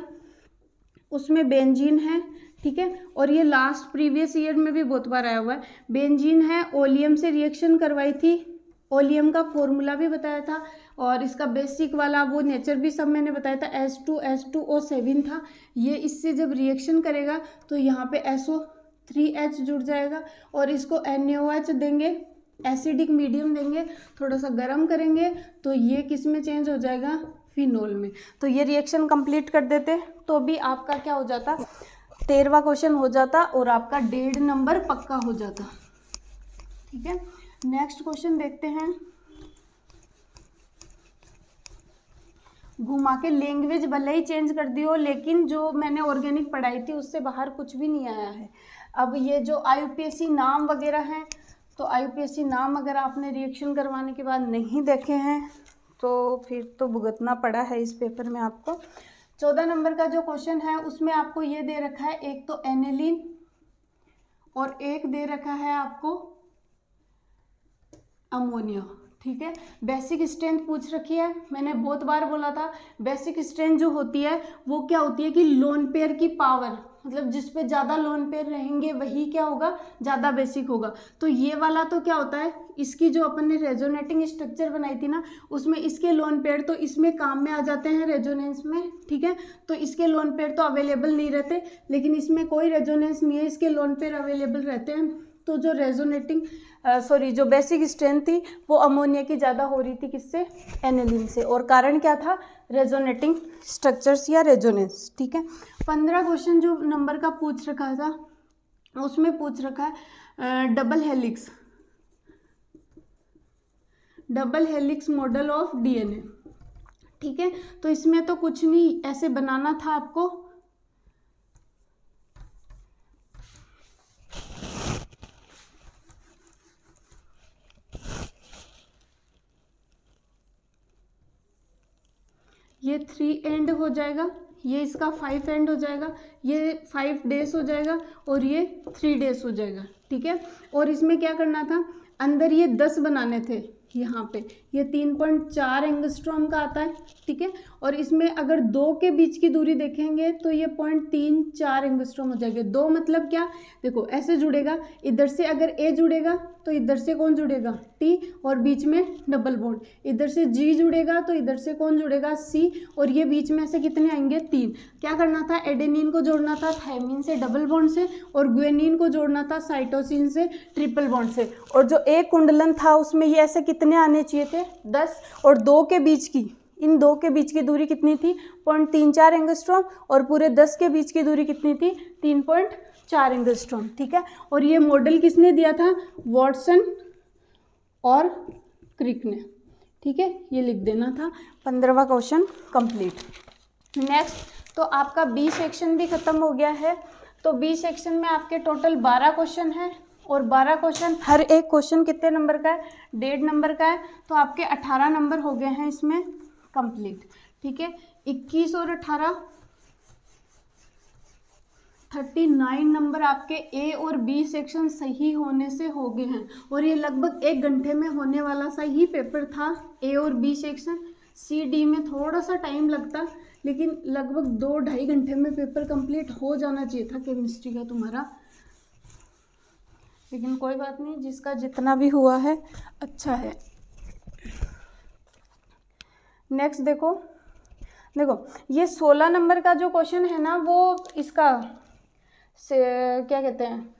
उसमें बेंजीन है, ठीक है, और ये लास्ट प्रीवियस ईयर में भी बहुत बार आया हुआ है। बेंजीन है, ओलियम से रिएक्शन करवाई थी, ओलियम का फॉर्मूला भी बताया था और इसका बेसिक वाला वो नेचर भी सब मैंने बताया था। H2SO7 था। ये इससे जब रिएक्शन करेगा तो यहाँ पे SO3H जुड़ जाएगा और इसको NaOH देंगे, एसिडिक मीडियम देंगे, थोड़ा सा गर्म करेंगे तो ये किस में चेंज हो जाएगा, फिनोल में। तो ये रिएक्शन कंप्लीट कर देते तो भी आपका क्या हो जाता, 13वां क्वेश्चन हो जाता और आपका 1.5 नंबर पक्का हो जाता, ठीक है। नेक्स्ट क्वेश्चन देखते हैं। घुमा के लैंग्वेज भले ही चेंज कर दी हो, लेकिन जो मैंने ऑर्गेनिक पढ़ाई थी उससे बाहर कुछ भी नहीं आया है। अब ये जो IUPAC नाम वगैरह हैं, तो IUPAC नाम अगर आपने रिएक्शन करवाने के बाद नहीं देखे हैं तो फिर तो भुगतना पड़ा है इस पेपर में आपको। 14 नंबर का जो क्वेश्चन है उसमें आपको ये दे रखा है, एक तो एनिलीन और एक दे रखा है आपको अमोनिया। ठीक है, बेसिक स्ट्रेंथ पूछ रखी है। मैंने बहुत बार बोला था बेसिक स्ट्रेंथ जो होती है वो क्या होती है कि लोन पेयर की पावर, मतलब जिस पे ज़्यादा लोन पेयर रहेंगे वही क्या होगा, ज़्यादा बेसिक होगा। तो ये वाला तो क्या होता है, इसकी जो अपन ने रेजोनेटिंग स्ट्रक्चर बनाई थी ना उसमें इसके लोन पेयर तो इसमें काम में आ जाते हैं रेजोनेंस में। ठीक है, तो इसके लोन पेयर तो अवेलेबल नहीं रहते, लेकिन इसमें कोई रेजोनेंस नहीं है, इसके लोन पेयर अवेलेबल रहते हैं। तो जो रेजोनेटिंग जो बेसिक स्ट्रेंथ थी वो अमोनिया की ज़्यादा हो रही थी, किससे, एनिलीन से। और कारण क्या था, रेजोनेटिंग स्ट्रक्चर्स या रेजोनेंस। ठीक है, 15 क्वेश्चन जो नंबर का पूछ रखा था उसमें पूछ रखा है double helix model of DNA. ठीक है, तो इसमें तो कुछ नहीं, ऐसे बनाना था आपको। ये 3 एंड हो जाएगा, ये इसका 5 एंड हो जाएगा, ये 5 डेज हो जाएगा और ये 3 डेज हो जाएगा। ठीक है, और इसमें क्या करना था, अंदर ये 10 बनाने थे, यहाँ पे ये 3.4 एंगस्ट्रॉम का आता है। ठीक है, और इसमें अगर 2 के बीच की दूरी देखेंगे तो ये 0.34 एंगस्ट्रॉम हो जाएगा। 2 मतलब क्या, देखो ऐसे जुड़ेगा, इधर से अगर ए जुड़ेगा तो इधर से कौन जुड़ेगा, टी, और बीच में डबल बॉन्ड, इधर से जी जुड़ेगा तो इधर से कौन जुड़ेगा, सी, और ये बीच में से कितने आएंगे, 3। क्या करना था, एडेनिन को जोड़ना था थायमिन से डबल बॉन्ड से, और ग्वेनिन को जोड़ना था साइटोसिन से ट्रिपल बॉन्ड से। और जो एक कुंडलन था उसमें ये ऐसे कितने आने चाहिए थे, 10, और 2 के बीच की, इन 2 के बीच की दूरी कितनी थी, 0.34 एंगस्ट्रॉम, और पूरे 10 के बीच की दूरी कितनी थी, 3.4 एंगस्ट्रॉम। ठीक है, और ये मॉडल किसने दिया था, वॉटसन और क्रिक ने। ठीक है, ये लिख देना था। 15वां क्वेश्चन कंप्लीट। नेक्स्ट, तो आपका बी सेक्शन भी खत्म हो गया है। तो बी सेक्शन में आपके टोटल 12 क्वेश्चन है, और 12 क्वेश्चन, हर एक क्वेश्चन कितने नंबर का है, 1.5 नंबर का है। तो आपके 18 नंबर हो गए हैं इसमें कंप्लीट। ठीक है, 21 और 18 39 नंबर आपके ए और बी सेक्शन सही होने से हो गए हैं। और ये लगभग 1 घंटे में होने वाला सा ही पेपर था, ए और बी सेक्शन। सी डी में थोड़ा सा टाइम लगता, लेकिन लगभग 2-2.5 घंटे में पेपर कंप्लीट हो जाना चाहिए था केमिस्ट्री का तुम्हारा। लेकिन कोई बात नहीं, जिसका जितना भी हुआ है अच्छा है। नेक्स्ट देखो ये 16 नंबर का जो क्वेश्चन है ना, वो इसका से क्या कहते हैं,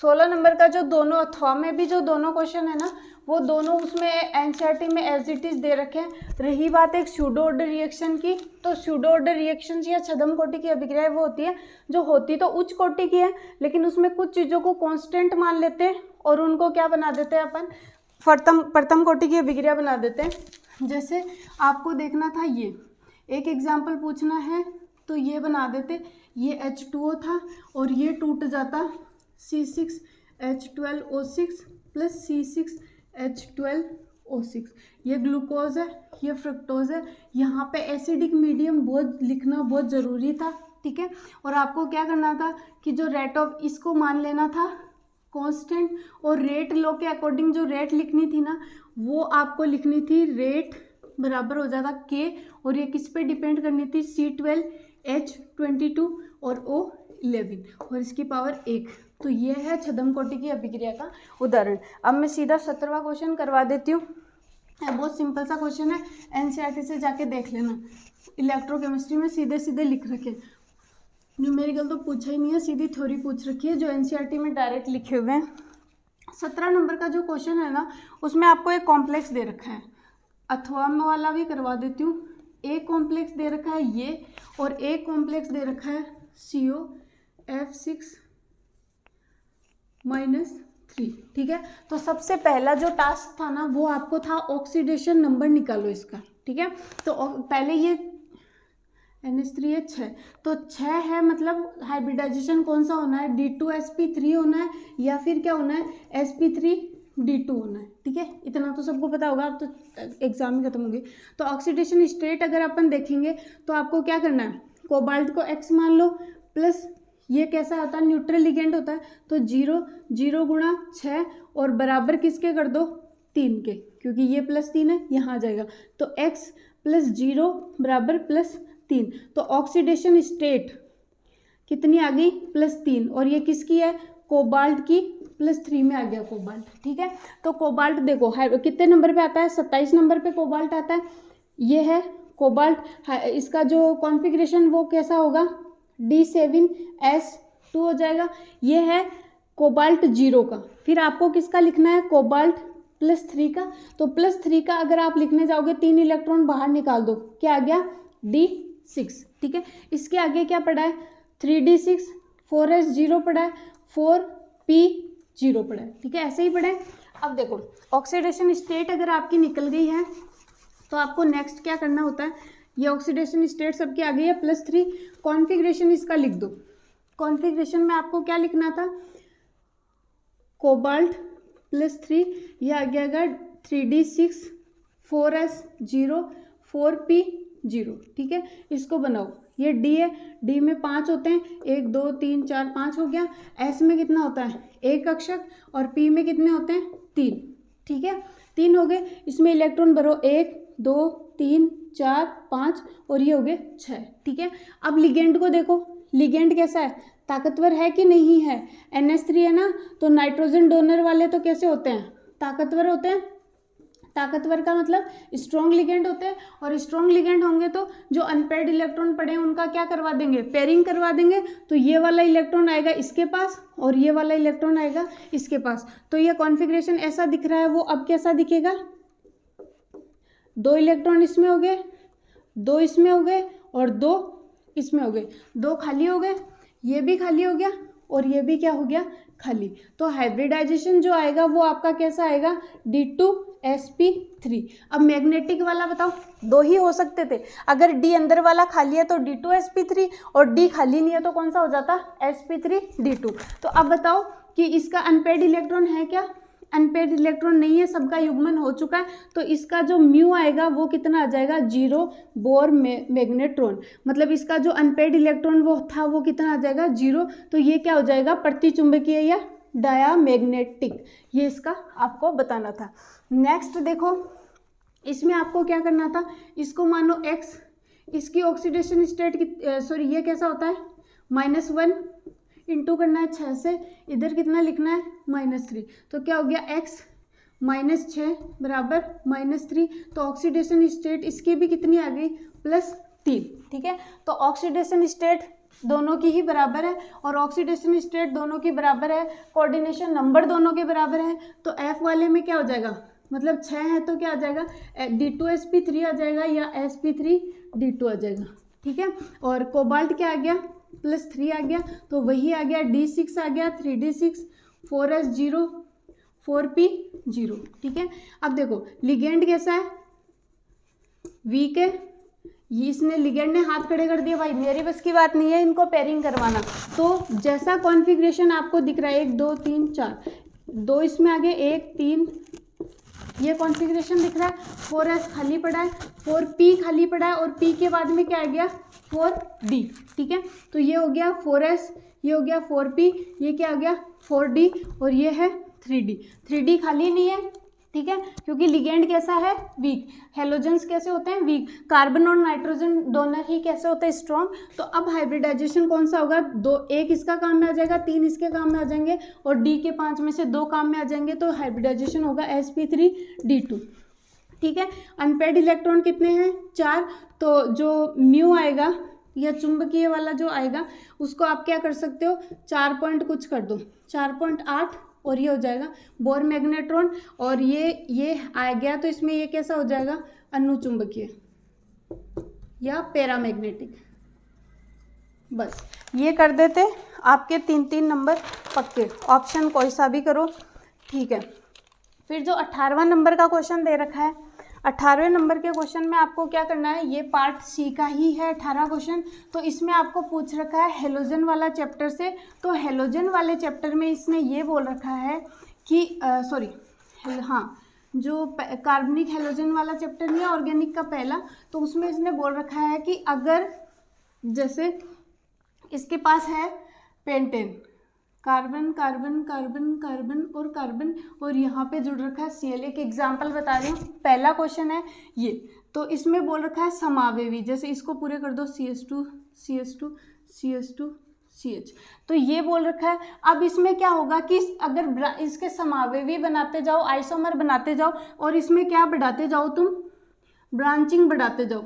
16 नंबर का जो दोनों अथवा में भी जो दोनों क्वेश्चन है ना, वो दोनों उसमें एनसीईआरटी में एज इट इज दे रखे हैं। रही बात एक स्यूडो ऑर्डर रिएक्शन की, तो स्यूडो ऑर्डर रिएक्शन या छद्म कोटि की अभिक्रिया वो होती है जो होती तो उच्च कोटि की है, लेकिन उसमें कुछ चीज़ों को कांस्टेंट मान लेते हैं और उनको क्या बना देते हैं अपन, प्रथम कोटि की अभिक्रिया बना देते हैं। जैसे आपको देखना था, ये एक एग्जाम्पल पूछना है तो ये बना देते, ये H2O था और ये टूट जाता C6H12O6 प्लस C6H12O6। ये ग्लूकोज है, ये फ्रक्टोज है। यहाँ पे एसिडिक मीडियम बहुत लिखना बहुत ज़रूरी था। ठीक है, और आपको क्या करना था कि जो रेट ऑफ, इसको मान लेना था कांस्टेंट, और रेट लॉ के अकॉर्डिंग जो रेट लिखनी थी ना वो आपको लिखनी थी, रेट बराबर हो जाता K, और ये किस पे डिपेंड करनी थी, C12 H22 और O11 और इसकी पावर 1। तो ये है छद्म कोटि की अभिक्रिया का उदाहरण। अब मैं सीधा 17वां क्वेश्चन करवा देती हूँ। बहुत सिंपल सा क्वेश्चन है, एनसीईआरटी से जाके देख लेना। इलेक्ट्रोकेमिस्ट्री में सीधे सीधे लिख रखे, न्यूमेरिकल तो पूछा ही नहीं है, सीधी थ्योरी पूछ रखी है जो एनसीईआरटी में डायरेक्ट लिखे हुए हैं। 17 नंबर का जो क्वेश्चन है ना, उसमें आपको एक कॉम्प्लेक्स दे रखा है, अथवा वाला भी करवा देती हूँ। एक कॉम्प्लेक्स दे रखा है ये, और एक कॉम्प्लेक्स दे रखा है CO F6-3। ठीक है, तो सबसे पहला जो टास्क था ना वो आपको था ऑक्सीडेशन नंबर निकालो इसका। ठीक है, तो पहले ये NH3 है 6, तो 6 है, मतलब हाइब्रिडाइजेशन कौन सा होना है, D2sp3 होना है या फिर क्या होना है, sp3d2 होना है। ठीक है, इतना तो सबको पता होगा, अब तो एग्जाम ही खत्म होगी। तो ऑक्सीडेशन स्टेट अगर अपन देखेंगे तो आपको क्या करना है, कोबाल्ट को X मान लो, प्लस ये कैसा होता है, न्यूट्रल लिगेंड होता है, तो 0 0 गुणा 6 और बराबर किसके कर दो, 3 के, क्योंकि ये +3 है, यहाँ आ जाएगा, तो X + 0 बराबर +3। तो ऑक्सीडेशन स्टेट कितनी आ गई, +3, और ये किसकी है, कोबाल्ट की, +3 में आ गया कोबाल्ट। ठीक है, तो कोबाल्ट देखो कितने नंबर पे आता है, 27 नंबर पे कोबाल्ट आता है। ये है कोबाल्ट, इसका जो कॉन्फ़िगरेशन वो कैसा होगा, D7S2 हो जाएगा। ये है कोबाल्ट 0 का। फिर आपको किसका लिखना है, कोबाल्ट +3 का। तो +3 का अगर आप लिखने जाओगे 3 इलेक्ट्रॉन बाहर निकाल दो, क्या आ गया, D6। ठीक है, इसके आगे क्या पड़ा है, 3D6, 4S0 पड़ा है, 4P0 पड़ा है। ठीक है, ऐसे ही पड़ा है। अब देखो ऑक्सीडेशन स्टेट अगर आपकी निकल गई है तो आपको नेक्स्ट क्या करना होता है, ये ऑक्सीडेशन स्टेट सबकी आ गई है, +3, कॉन्फ़िगरेशन इसका लिख दो। कॉन्फ़िगरेशन में आपको क्या लिखना था, कोबाल्ट +3, ये आ गया 3D6, 4S0, 4P0। ठीक है, इसको बनाओ, ये D है, D में 5 होते हैं, 1 2 3 4 5 हो गया। S में कितना होता है, 1 कक्षक, और P में कितने होते हैं, 3। ठीक है, 3 हो गए, इसमें इलेक्ट्रॉन भरो, 1 2 3 4 5, और ये हो गए 6। ठीक है, अब लिगेंड को देखो, लिगेंड कैसा है, ताकतवर है कि नहीं है, NH3 है ना, तो नाइट्रोजन डोनर वाले तो कैसे होते हैं, ताकतवर होते हैं। ताकतवर का मतलब स्ट्रॉन्ग लिगेंड होते हैं, और स्ट्रॉन्ग लिगेंड होंगे तो जो अनपेयर्ड इलेक्ट्रॉन पड़े हैं उनका क्या करवा देंगे, पेयरिंग करवा देंगे। तो ये वाला इलेक्ट्रॉन आएगा इसके पास और ये वाला इलेक्ट्रॉन आएगा इसके पास। तो ये कॉन्फ़िगरेशन ऐसा दिख रहा है, वो अब कैसा दिखेगा, 2 इलेक्ट्रॉन इसमें हो गए, 2 इसमें हो गए, और 2 इसमें हो गए, 2 खाली हो गए, ये भी खाली हो गया, और ये भी क्या हो गया, खाली। तो हाइब्रिडाइजेशन जो आएगा वो आपका कैसा आएगा, D2sp3। अब मैग्नेटिक वाला बताओ, 2 ही हो सकते थे, अगर D अंदर वाला खाली है तो D2sp3, और D खाली नहीं है तो कौन सा हो जाता, sp3d2। तो अब बताओ कि इसका अनपेयर्ड इलेक्ट्रॉन है क्या, अनपेयर्ड इलेक्ट्रॉन नहीं है, सबका युग्मन हो चुका है। तो इसका जो म्यू आएगा वो कितना आ जाएगा, 0 बोर मैग्नेट्रॉन, मतलब इसका जो अनपेयर्ड इलेक्ट्रॉन वो था वो कितना आ जाएगा, 0। तो ये क्या हो जाएगा, प्रतिचुंबकीय या डायामैग्नेटिक, ये इसका आपको बताना था। नेक्स्ट देखो, इसमें आपको क्या करना था, इसको मानो X, इसकी ऑक्सीडेशन स्टेट की ये कैसा होता है, -1 इंटू करना है 6 से, इधर कितना लिखना है, -3। तो क्या हो गया, X -6 बराबर -3। तो ऑक्सीडेशन स्टेट इसकी भी कितनी आ गई, +3। ठीक है, तो ऑक्सीडेशन स्टेट दोनों की ही बराबर है, और ऑक्सीडेशन स्टेट दोनों की बराबर है, कोऑर्डिनेशन नंबर दोनों के बराबर है। तो F वाले में क्या हो जाएगा, मतलब 6 है तो क्या आ जाएगा, D2sp3 आ जाएगा, या sp3d2 आ जाएगा। ठीक है, और कोबाल्ट क्या आ गया, +3 आ गया, तो वही आ गया, D6 आ गया, 3D6, 4S0, 4P0। ठीक है, अब देखो लिगेंड कैसा है, वीक है, ये इसने लिगेंड ने हाथ खड़े कर दिए, भाई मेरी बस की बात नहीं है इनको पेयरिंग करवाना। तो जैसा कॉन्फ़िगरेशन आपको दिख रहा है, 1 2 3 4, 2 इसमें आगे, 1 3, ये कॉन्फ़िगरेशन दिख रहा है, 4S खाली पड़ा है, 4P खाली पड़ा है, और P के बाद में क्या आ गया, 4D। ठीक है, तो ये हो गया 4S, ये हो गया 4P, ये क्या आ गया 4D, और ये है 3D। 3D खाली नहीं है, ठीक है, क्योंकि लिगेंड कैसा है, वीक। हेलोजेंस कैसे होते हैं, वीक। कार्बन और नाइट्रोजन डोनर ही कैसे होते हैं, स्ट्रॉन्ग। तो अब हाइब्रिडाइजेशन कौन सा होगा, 2, 1 इसका काम में आ जाएगा, 3 इसके काम में आ जाएंगे, और D के 5 में से 2 काम में आ जाएंगे। तो हाइब्रिडाइजेशन होगा sp3d2। ठीक है, अनपेयर्ड इलेक्ट्रॉन कितने हैं, 4। तो जो म्यू आएगा या चुंबकीय वाला जो आएगा उसको आप क्या कर सकते हो, 4 पॉइंट कुछ कर दो, 4.8, और ये हो जाएगा बोर मैग्नेट्रॉन, और ये आ गया तो इसमें ये कैसा हो जाएगा, अनुचुंबकीय या पैरामैग्नेटिक। बस ये कर देते, आपके 3 नंबर पक्के, ऑप्शन कोई सा भी करो। ठीक है, फिर जो 18वां नंबर का क्वेश्चन दे रखा है, 18वें नंबर के क्वेश्चन में आपको क्या करना है, ये पार्ट सी का ही है 18 क्वेश्चन। तो इसमें आपको पूछ रखा है हेलोजन वाला चैप्टर से। तो हेलोजन वाले चैप्टर में इसने ये बोल रखा है कि जो कार्बनिक हैलोजन वाला चैप्टर नहीं है ऑर्गेनिक का पहला, तो उसमें इसने बोल रखा है कि अगर जैसे इसके पास है pentane, carbon carbon carbon carbon और कार्बन, और यहाँ पे जुड़ रखा है Cl। एक एग्जाम्पल बता रही हूँ, पहला क्वेश्चन है ये, तो इसमें बोल रखा है समावेवी, जैसे इसको पूरे कर दो CH2 CH2 CH2 CH, तो ये बोल रखा है। अब इसमें क्या होगा कि अगर इसके समावेवी बनाते जाओ, आइसोमर बनाते जाओ, और इसमें क्या बढ़ाते जाओ तुम, ब्रांचिंग बढ़ाते जाओ,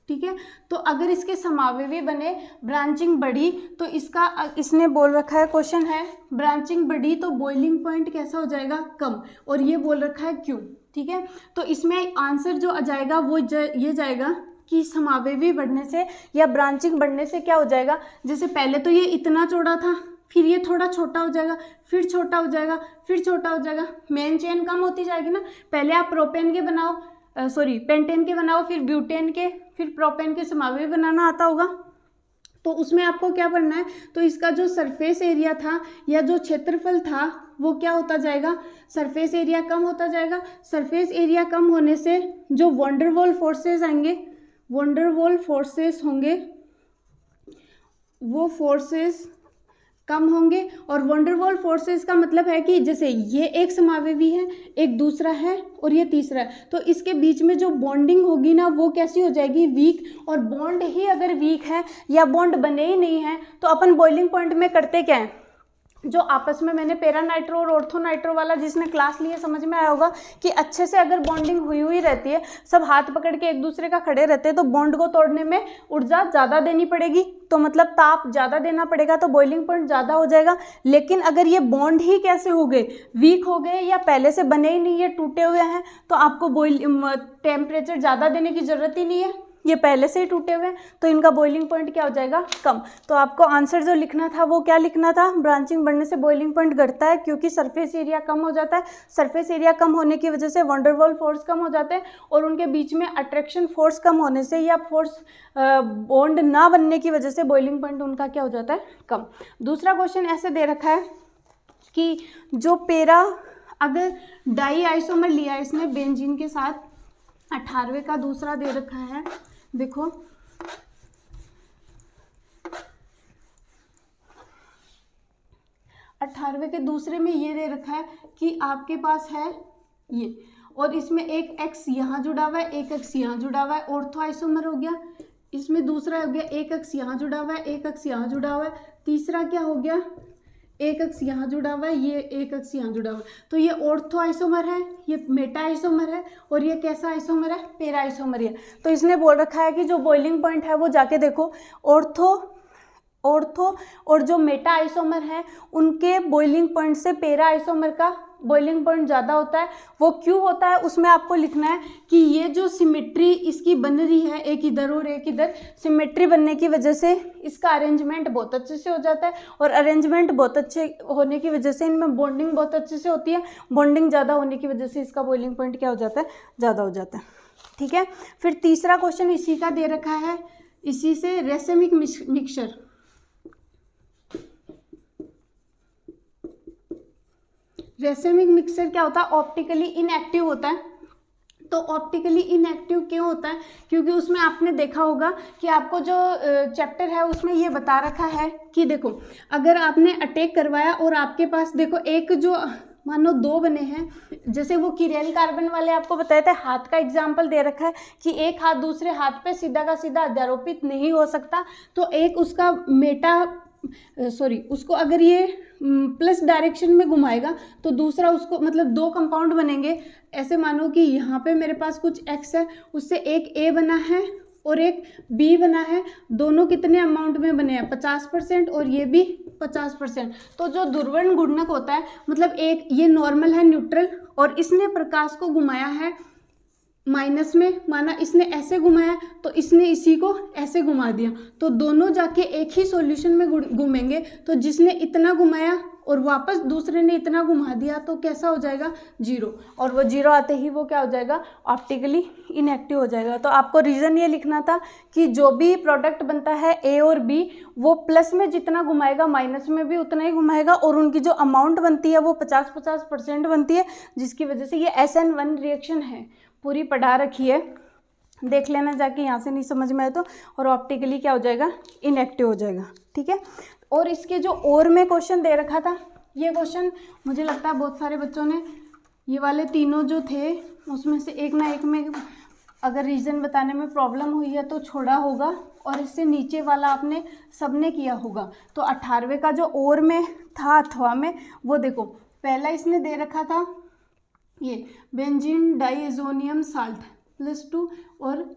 ठीक है। तो अगर इसके समावेवी बने, ब्रांचिंग बढ़ी, तो इसने बोल रखा है, क्वेश्चन है ब्रांचिंग बढ़ी तो बॉइलिंग पॉइंट कैसा हो जाएगा, कम, और ये बोल रखा है क्यों, ठीक है। तो इसमें आंसर जो आ जाएगा वो ये जाएगा कि समावेवी बढ़ने से या ब्रांचिंग बढ़ने से क्या हो जाएगा, जैसे पहले तो ये इतना चौड़ा था, फिर ये थोड़ा छोटा हो जाएगा, फिर छोटा हो जाएगा, फिर छोटा हो जाएगा, मेन चेन कम होती जाएगी ना। पहले आप प्रोपेन के बनाओ, पेंटेन के बनाओ, फिर ब्यूटेन के, फिर प्रोपेन के समावेवी बनाना आता होगा, तो उसमें आपको क्या करना है, तो इसका जो सरफेस एरिया था या जो क्षेत्रफल था वो क्या होता जाएगा, सरफेस एरिया कम होता जाएगा। सरफेस एरिया कम होने से जो वंडरवॉल फोर्सेस आएंगे, वंडरवॉल फोर्सेस होंगे, वो फोर्सेस कम होंगे। और वंडरवॉल फोर्सेस का मतलब है कि जैसे ये एक समावेवी है, एक दूसरा है और ये तीसरा है, तो इसके बीच में जो बॉन्डिंग होगी ना वो कैसी हो जाएगी, वीक। और बॉन्ड ही अगर वीक है या बॉन्ड बने ही नहीं है तो अपन बॉइलिंग पॉइंट में करते क्या है, जो आपस में मैंने पैरा नाइट्रो और ऑर्थो नाइट्रो वाला जिसने क्लास लिया समझ में आया होगा कि अच्छे से अगर बॉन्डिंग हुई रहती है, सब हाथ पकड़ के एक दूसरे का खड़े रहते हैं, तो बॉन्ड को तोड़ने में ऊर्जा ज़्यादा देनी पड़ेगी, तो मतलब ताप ज़्यादा देना पड़ेगा, तो बॉइलिंग पॉइंट ज़्यादा हो जाएगा। लेकिन अगर ये बॉन्ड ही कैसे हो गए, वीक हो गए या पहले से बने ही नहीं है, टूटे हुए हैं, तो आपको टेम्परेचर ज़्यादा देने की ज़रूरत ही नहीं है, ये पहले से ही टूटे हुए हैं, तो इनका बॉइलिंग पॉइंट क्या हो जाएगा, कम। तो आपको आंसर जो लिखना था वो क्या लिखना था, ब्रांचिंग बढ़ने से बॉइलिंग पॉइंट घटता है क्योंकि सरफेस एरिया कम हो जाता है। सरफेस एरिया कम होने की वजह से वंडरवॉल फोर्स कम हो जाते हैं, और उनके बीच में अट्रैक्शन फोर्स कम होने से या फोर्स बॉन्ड ना बनने की वजह से बॉइलिंग पॉइंट उनका क्या हो जाता है, कम। दूसरा क्वेश्चन ऐसे दे रखा है कि जो पेरा, अगर डाई आइसोमर लिया है इसने बेंजीन के साथ, 18वें का दूसरा दे रखा है, देखो 18वें के दूसरे में ये दे रखा है कि आपके पास है ये, और इसमें एक एक्स यहाँ जुड़ा हुआ है, एक एक्स यहाँ जुड़ा हुआ है, ऑर्थो आइसोमर हो गया। इसमें दूसरा हो गया एक एक्स यहाँ जुड़ा हुआ है, एक एक्स यहाँ जुड़ा हुआ है, तीसरा क्या हो गया, एक अक्ष यहाँ जुड़ा हुआ है, ये एक अक्ष यहाँ जुड़ा हुआ है, तो ये ऑर्थो आइसोमर है, ये मेटा आइसोमर है, और ये कैसा आइसोमर है, पेरा आइसोमर है। तो इसने बोल रखा है कि जो बॉइलिंग पॉइंट है वो जाके देखो, ऑर्थो और जो मेटा आइसोमर है उनके बॉइलिंग पॉइंट से पेरा आइसोमर का बॉइलिंग पॉइंट ज़्यादा होता है। वो क्यों होता है उसमें आपको लिखना है कि ये जो सिमेट्री इसकी बन रही है, एक इधर और एक इधर, सिमेट्री बनने की वजह से इसका अरेंजमेंट बहुत अच्छे से हो जाता है, और अरेंजमेंट बहुत अच्छे होने की वजह से इनमें बॉन्डिंग बहुत अच्छे से होती है। बॉन्डिंग ज़्यादा होने की वजह से इसका बॉइलिंग पॉइंट क्या हो जाता है, ज़्यादा हो जाता है, ठीक है। फिर तीसरा क्वेश्चन इसी का दे रखा है, इसी से रेसेमिक मिक्सचर, रेसेमिक मिक्सचर क्या होता है, ऑप्टिकली इनएक्टिव होता है। तो ऑप्टिकली इनएक्टिव क्यों होता है, क्योंकि उसमें आपने देखा होगा कि आपको जो चैप्टर है उसमें ये बता रखा है कि देखो अगर आपने अटैक करवाया और आपके पास देखो एक जो मानो दो बने हैं, जैसे वो किरेल कार्बन वाले आपको बताए थे, हाथ का एग्जाम्पल दे रखा है कि एक हाथ दूसरे हाथ पे सीधा का सीधा अध्यारोपित नहीं हो सकता, तो एक उसका उसको अगर ये प्लस डायरेक्शन में घुमाएगा तो दूसरा उसको, मतलब दो कंपाउंड बनेंगे। ऐसे मानो कि यहाँ पे मेरे पास कुछ x है, उससे एक A बना है और एक B बना है, दोनों कितने अमाउंट में बने हैं, 50%, और ये भी 50%। तो जो ध्रुवण गुणक होता है, मतलब एक ये नॉर्मल है, न्यूट्रल, और इसने प्रकाश को घुमाया है माइनस में, माना इसने ऐसे घुमाया तो इसने इसी को ऐसे घुमा दिया, तो दोनों जाके एक ही सॉल्यूशन में घूमेंगे। तो जिसने इतना घुमाया और वापस दूसरे ने इतना घुमा दिया तो कैसा हो जाएगा, जीरो। और वो जीरो आते ही वो क्या हो जाएगा, ऑप्टिकली इनएक्टिव हो जाएगा। तो आपको रीज़न ये लिखना था कि जो भी प्रोडक्ट बनता है ए और बी, वो प्लस में जितना घुमाएगा माइनस में भी उतना ही घुमाएगा, और उनकी जो अमाउंट बनती है वो 50-50% बनती है, जिसकी वजह से ये SN1 रिएक्शन है। पूरी पढ़ा रखी है, देख लेना जाके, यहाँ से नहीं समझ में आए तो। और ऑप्टिकली क्या हो जाएगा, इनएक्टिव हो जाएगा, ठीक है। और इसके जो और में क्वेश्चन दे रखा था, ये क्वेश्चन मुझे लगता है बहुत सारे बच्चों ने ये वाले तीनों जो थे उसमें से एक ना एक में अगर रीज़न बताने में प्रॉब्लम हुई है तो छोड़ा होगा, और इससे नीचे वाला आपने सबने किया होगा। तो 18वें का जो और में था अथवा में, वो देखो पहला इसने दे रखा था ये बेंजीन डाइएजोनियम साल्ट +2 और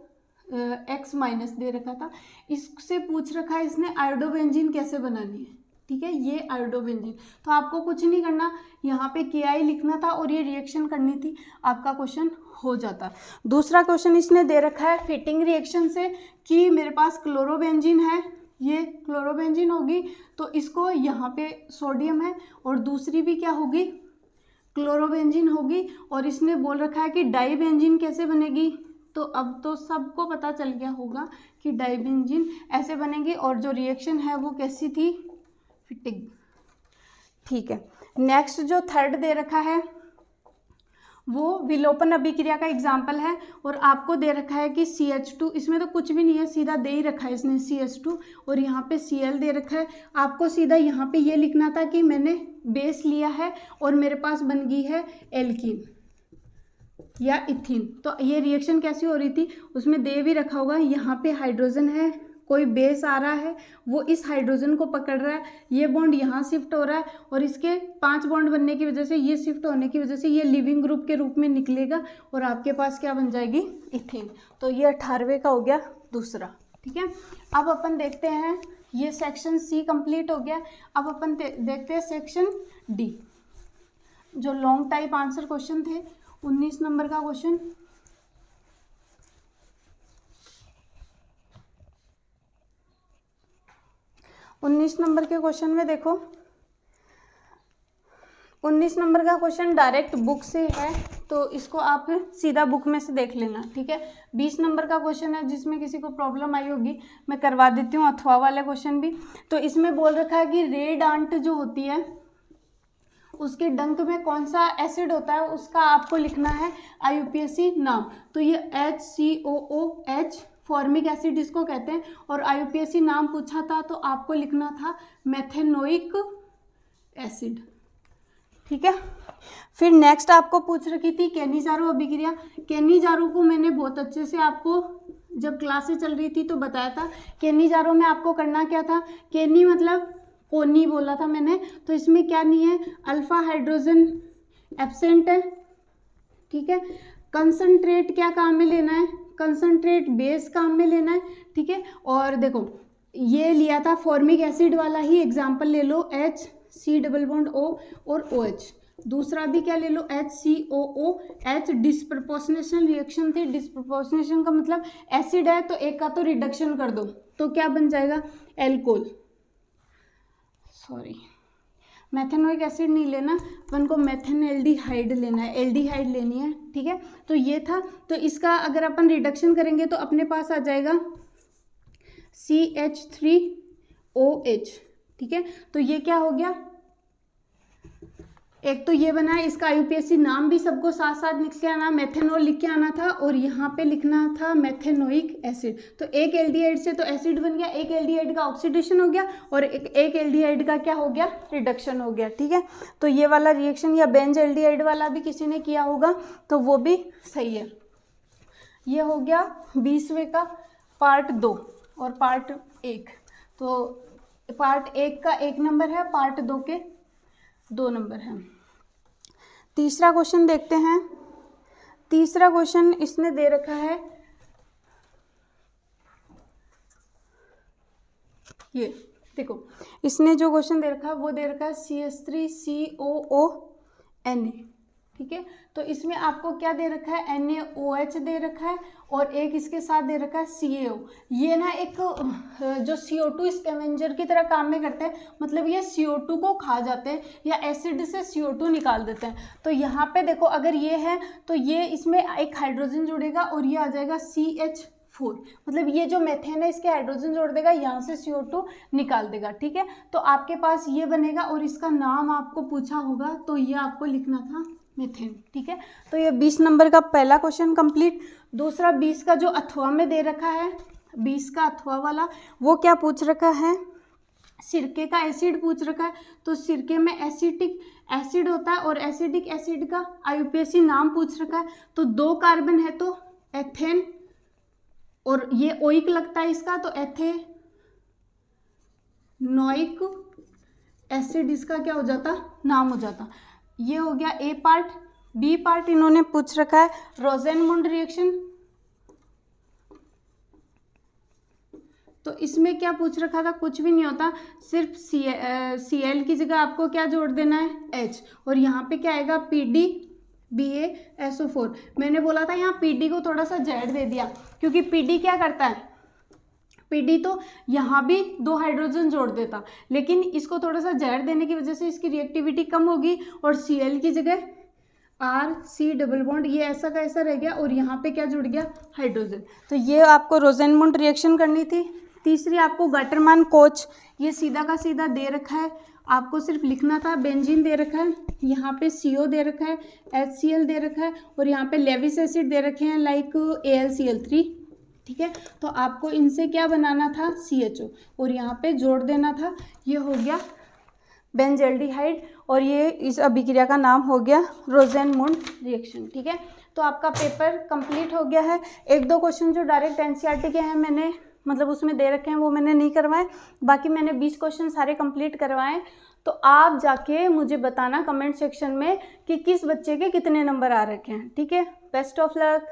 X माइनस दे रखा था। इससे पूछ रखा है इसने आयोडोबेंजीन कैसे बनानी है, ठीक है, ये आयोडोबेंजीन। तो आपको कुछ नहीं करना, यहाँ पे KI लिखना था और ये रिएक्शन करनी थी, आपका क्वेश्चन हो जाता। दूसरा क्वेश्चन इसने दे रखा है फिटिंग रिएक्शन से, कि मेरे पास क्लोरोबेंजीन है, ये क्लोरोबेंजीन होगी तो इसको यहाँ पे सोडियम है, और दूसरी भी क्या होगी, क्लोरोबेंजीन होगी, और इसने बोल रखा है कि डाइबेंजीन कैसे बनेगी। तो अब तो सबको पता चल गया होगा कि डाइबेंजीन ऐसे बनेगी, और जो रिएक्शन है वो कैसी थी, फिटिंग, ठीक है। नेक्स्ट जो थर्ड दे रखा है वो विलोपन अभिक्रिया का एग्जाम्पल है, और आपको दे रखा है कि CH2, इसमें तो कुछ भी नहीं है, सीधा दे ही रखा है इसने CH2, और यहाँ पे Cl दे रखा है। आपको सीधा यहाँ पे ये लिखना था कि मैंने बेस लिया है और मेरे पास बन गई है एल्कीन या इथीन। तो ये रिएक्शन कैसी हो रही थी, उसमें दे भी रखा होगा, यहाँ पे हाइड्रोजन है, कोई बेस आ रहा है, वो इस हाइड्रोजन को पकड़ रहा है, ये बॉन्ड यहाँ शिफ्ट हो रहा है, और इसके 5 बॉन्ड बनने की वजह से, ये शिफ्ट होने की वजह से ये लिविंग ग्रुप के रूप में निकलेगा, और आपके पास क्या बन जाएगी, इथेन। तो ये 18वें का हो गया दूसरा, ठीक है। अब अपन देखते हैं, ये सेक्शन C कंप्लीट हो गया। अब अपन देखते हैं सेक्शन D, जो लॉन्ग टाइप आंसर क्वेश्चन थे। 19 नंबर का क्वेश्चन, नंबर के क्वेश्चन में देखो, 19 नंबर का क्वेश्चन डायरेक्ट बुक से है, तो इसको आप सीधा बुक में से देख लेना, ठीक है। 20 नंबर का क्वेश्चन है, जिसमें किसी को प्रॉब्लम आई होगी मैं करवा देती हूँ, अथवा वाला क्वेश्चन भी। तो इसमें बोल रखा है कि रेडांट जो होती है उसके डंक में कौन सा एसिड होता है, उसका आपको लिखना है IUPAC नाम। तो ये HCOOH फॉर्मिक एसिड इसको कहते हैं, और IUPAC नाम पूछा था तो आपको लिखना था मेथेनोइक एसिड, ठीक है। फिर नेक्स्ट आपको पूछ रखी थी केनिजारो अभिक्रिया। केनिजारो को मैंने बहुत अच्छे से आपको जब क्लासेस चल रही थी तो बताया था। केनिजारो में आपको करना क्या था, केनी मतलब कोनी बोला था मैंने, तो इसमें क्या नहीं है, अल्फा हाइड्रोजन एब्सेंट है, ठीक है। कंसंट्रेट क्या काम में लेना है, कंसंट्रेट बेस काम में लेना है, ठीक है। और देखो ये लिया था फॉर्मिक एसिड वाला ही एग्जाम्पल ले लो, HC⋯O और OH। दूसरा भी क्या ले लो, HCOOH। डिस्प्रपोर्शनेशन रिएक्शन थी, डिस्प्रपोर्शनेशन का मतलब एसिड है तो एक का तो रिडक्शन कर दो, तो क्या बन जाएगा, एल्कोहल, सॉरी मेथेनोइक एसिड नहीं लेना, अपन को मेथेनएल्डिहाइड लेना है, एल्डिहाइड लेनी है, ठीक है। तो ये था, तो इसका अगर अपन रिडक्शन करेंगे तो अपने पास आ जाएगा CH3OH, ठीक है। तो ये क्या हो गया, एक तो ये बना है, इसका IUPAC नाम भी सबको साथ साथ लिख के आना, मेथेनॉल लिख के आना था, और यहाँ पे लिखना था मेथेनोइक एसिड। तो एक एल्डिहाइड से तो एसिड बन गया, एक एल्डिहाइड का ऑक्सीडेशन हो गया, और एक एल्डिहाइड का क्या हो गया, रिडक्शन हो गया, ठीक है। तो ये वाला रिएक्शन या बेंज एल्डिहाइड वाला भी किसी ने किया होगा तो वो भी सही है। ये हो गया 20वें का पार्ट 2 और पार्ट 1। तो पार्ट 1 का 1 नंबर है, पार्ट 2 के 2 नंबर हैं। तीसरा क्वेश्चन देखते हैं। तीसरा क्वेश्चन इसने दे रखा है, ये देखो इसने जो क्वेश्चन दे रखा है वो दे रखा है CH3COONA, ठीक है। तो इसमें आपको क्या दे रखा है, NaOH दे रखा है और एक इसके साथ दे रखा है CaO। ये ना एक जो CO2 स्कैवेंजर की तरह काम में करते हैं, मतलब ये CO2 को खा जाते हैं या एसिड से CO2 निकाल देते हैं। तो यहाँ पे देखो अगर ये है तो ये इसमें एक हाइड्रोजन जुड़ेगा और ये आ जाएगा CH4, मतलब ये जो मेथेन है इसके हाइड्रोजन जोड़ देगा, यहाँ से CO2 निकाल देगा, ठीक है। तो आपके पास ये बनेगा और इसका नाम आपको पूछा होगा तो ये आपको लिखना था मीथेन, ठीक है। तो ये 20 नंबर का पहला क्वेश्चन कंप्लीट। दूसरा 20 का जो अथवा में दे रखा है, 20 का अथवा वाला, वो क्या पूछ रखा है, सिरके का एसिड पूछ रखा है। तो सिरके में एसिटिक एसिड होता है और एसिडिक एसिड का IUPAC नाम पूछ रखा है। तो 2 कार्बन है तो एथेन, और ये ओइक लगता है इसका तो एथेनोइक एसिड इसका क्या हो जाता, नाम हो जाता। ये हो गया A पार्ट। B पार्ट इन्होंने पूछ रखा है रोजेनमुंड रिएक्शन। तो इसमें क्या पूछ रखा था, कुछ भी नहीं होता, सिर्फ Cl की जगह आपको क्या जोड़ देना है, H, और यहाँ पे क्या आएगा PDBaSO4। मैंने बोला था यहाँ PD को थोड़ा सा Z दे दिया, क्योंकि PD क्या करता है, PD तो यहाँ भी 2 हाइड्रोजन जोड़ देता, लेकिन इसको थोड़ा सा Z देने की वजह से इसकी रिएक्टिविटी कम होगी और Cl की जगह RC डबल बॉन्ड, ये ऐसा का ऐसा रह गया और यहाँ पे क्या जुड़ गया, हाइड्रोजन। तो ये आपको रोजेनमुंड रिएक्शन करनी थी। तीसरी आपको गाटरमान कोच, ये सीधा का सीधा दे रखा है, आपको सिर्फ लिखना था। बेंजीन दे रखा है, यहाँ पे CO दे रखा है, HCl दे रखा है और यहाँ पे लेविस एसिड दे रखे हैं लाइक AlCl3, ठीक है। तो आपको इनसे क्या बनाना था, CHO, और यहाँ पे जोड़ देना था। ये हो गया बेंजल्डिहाइड और ये इस अभिक्रिया का नाम हो गया रोजेनमुंड रिएक्शन, ठीक है। तो आपका पेपर कंप्लीट हो गया है। 1-2 क्वेश्चन जो डायरेक्ट NCERT के हैं मैंने मतलब उसमें दे रखे हैं वो मैंने नहीं करवाए, बाकी मैंने 20 क्वेश्चन सारे कंप्लीट करवाए। तो आप जाके मुझे बताना कमेंट सेक्शन में कि किस बच्चे के कितने नंबर आ रखे हैं, ठीक है। Best of luck.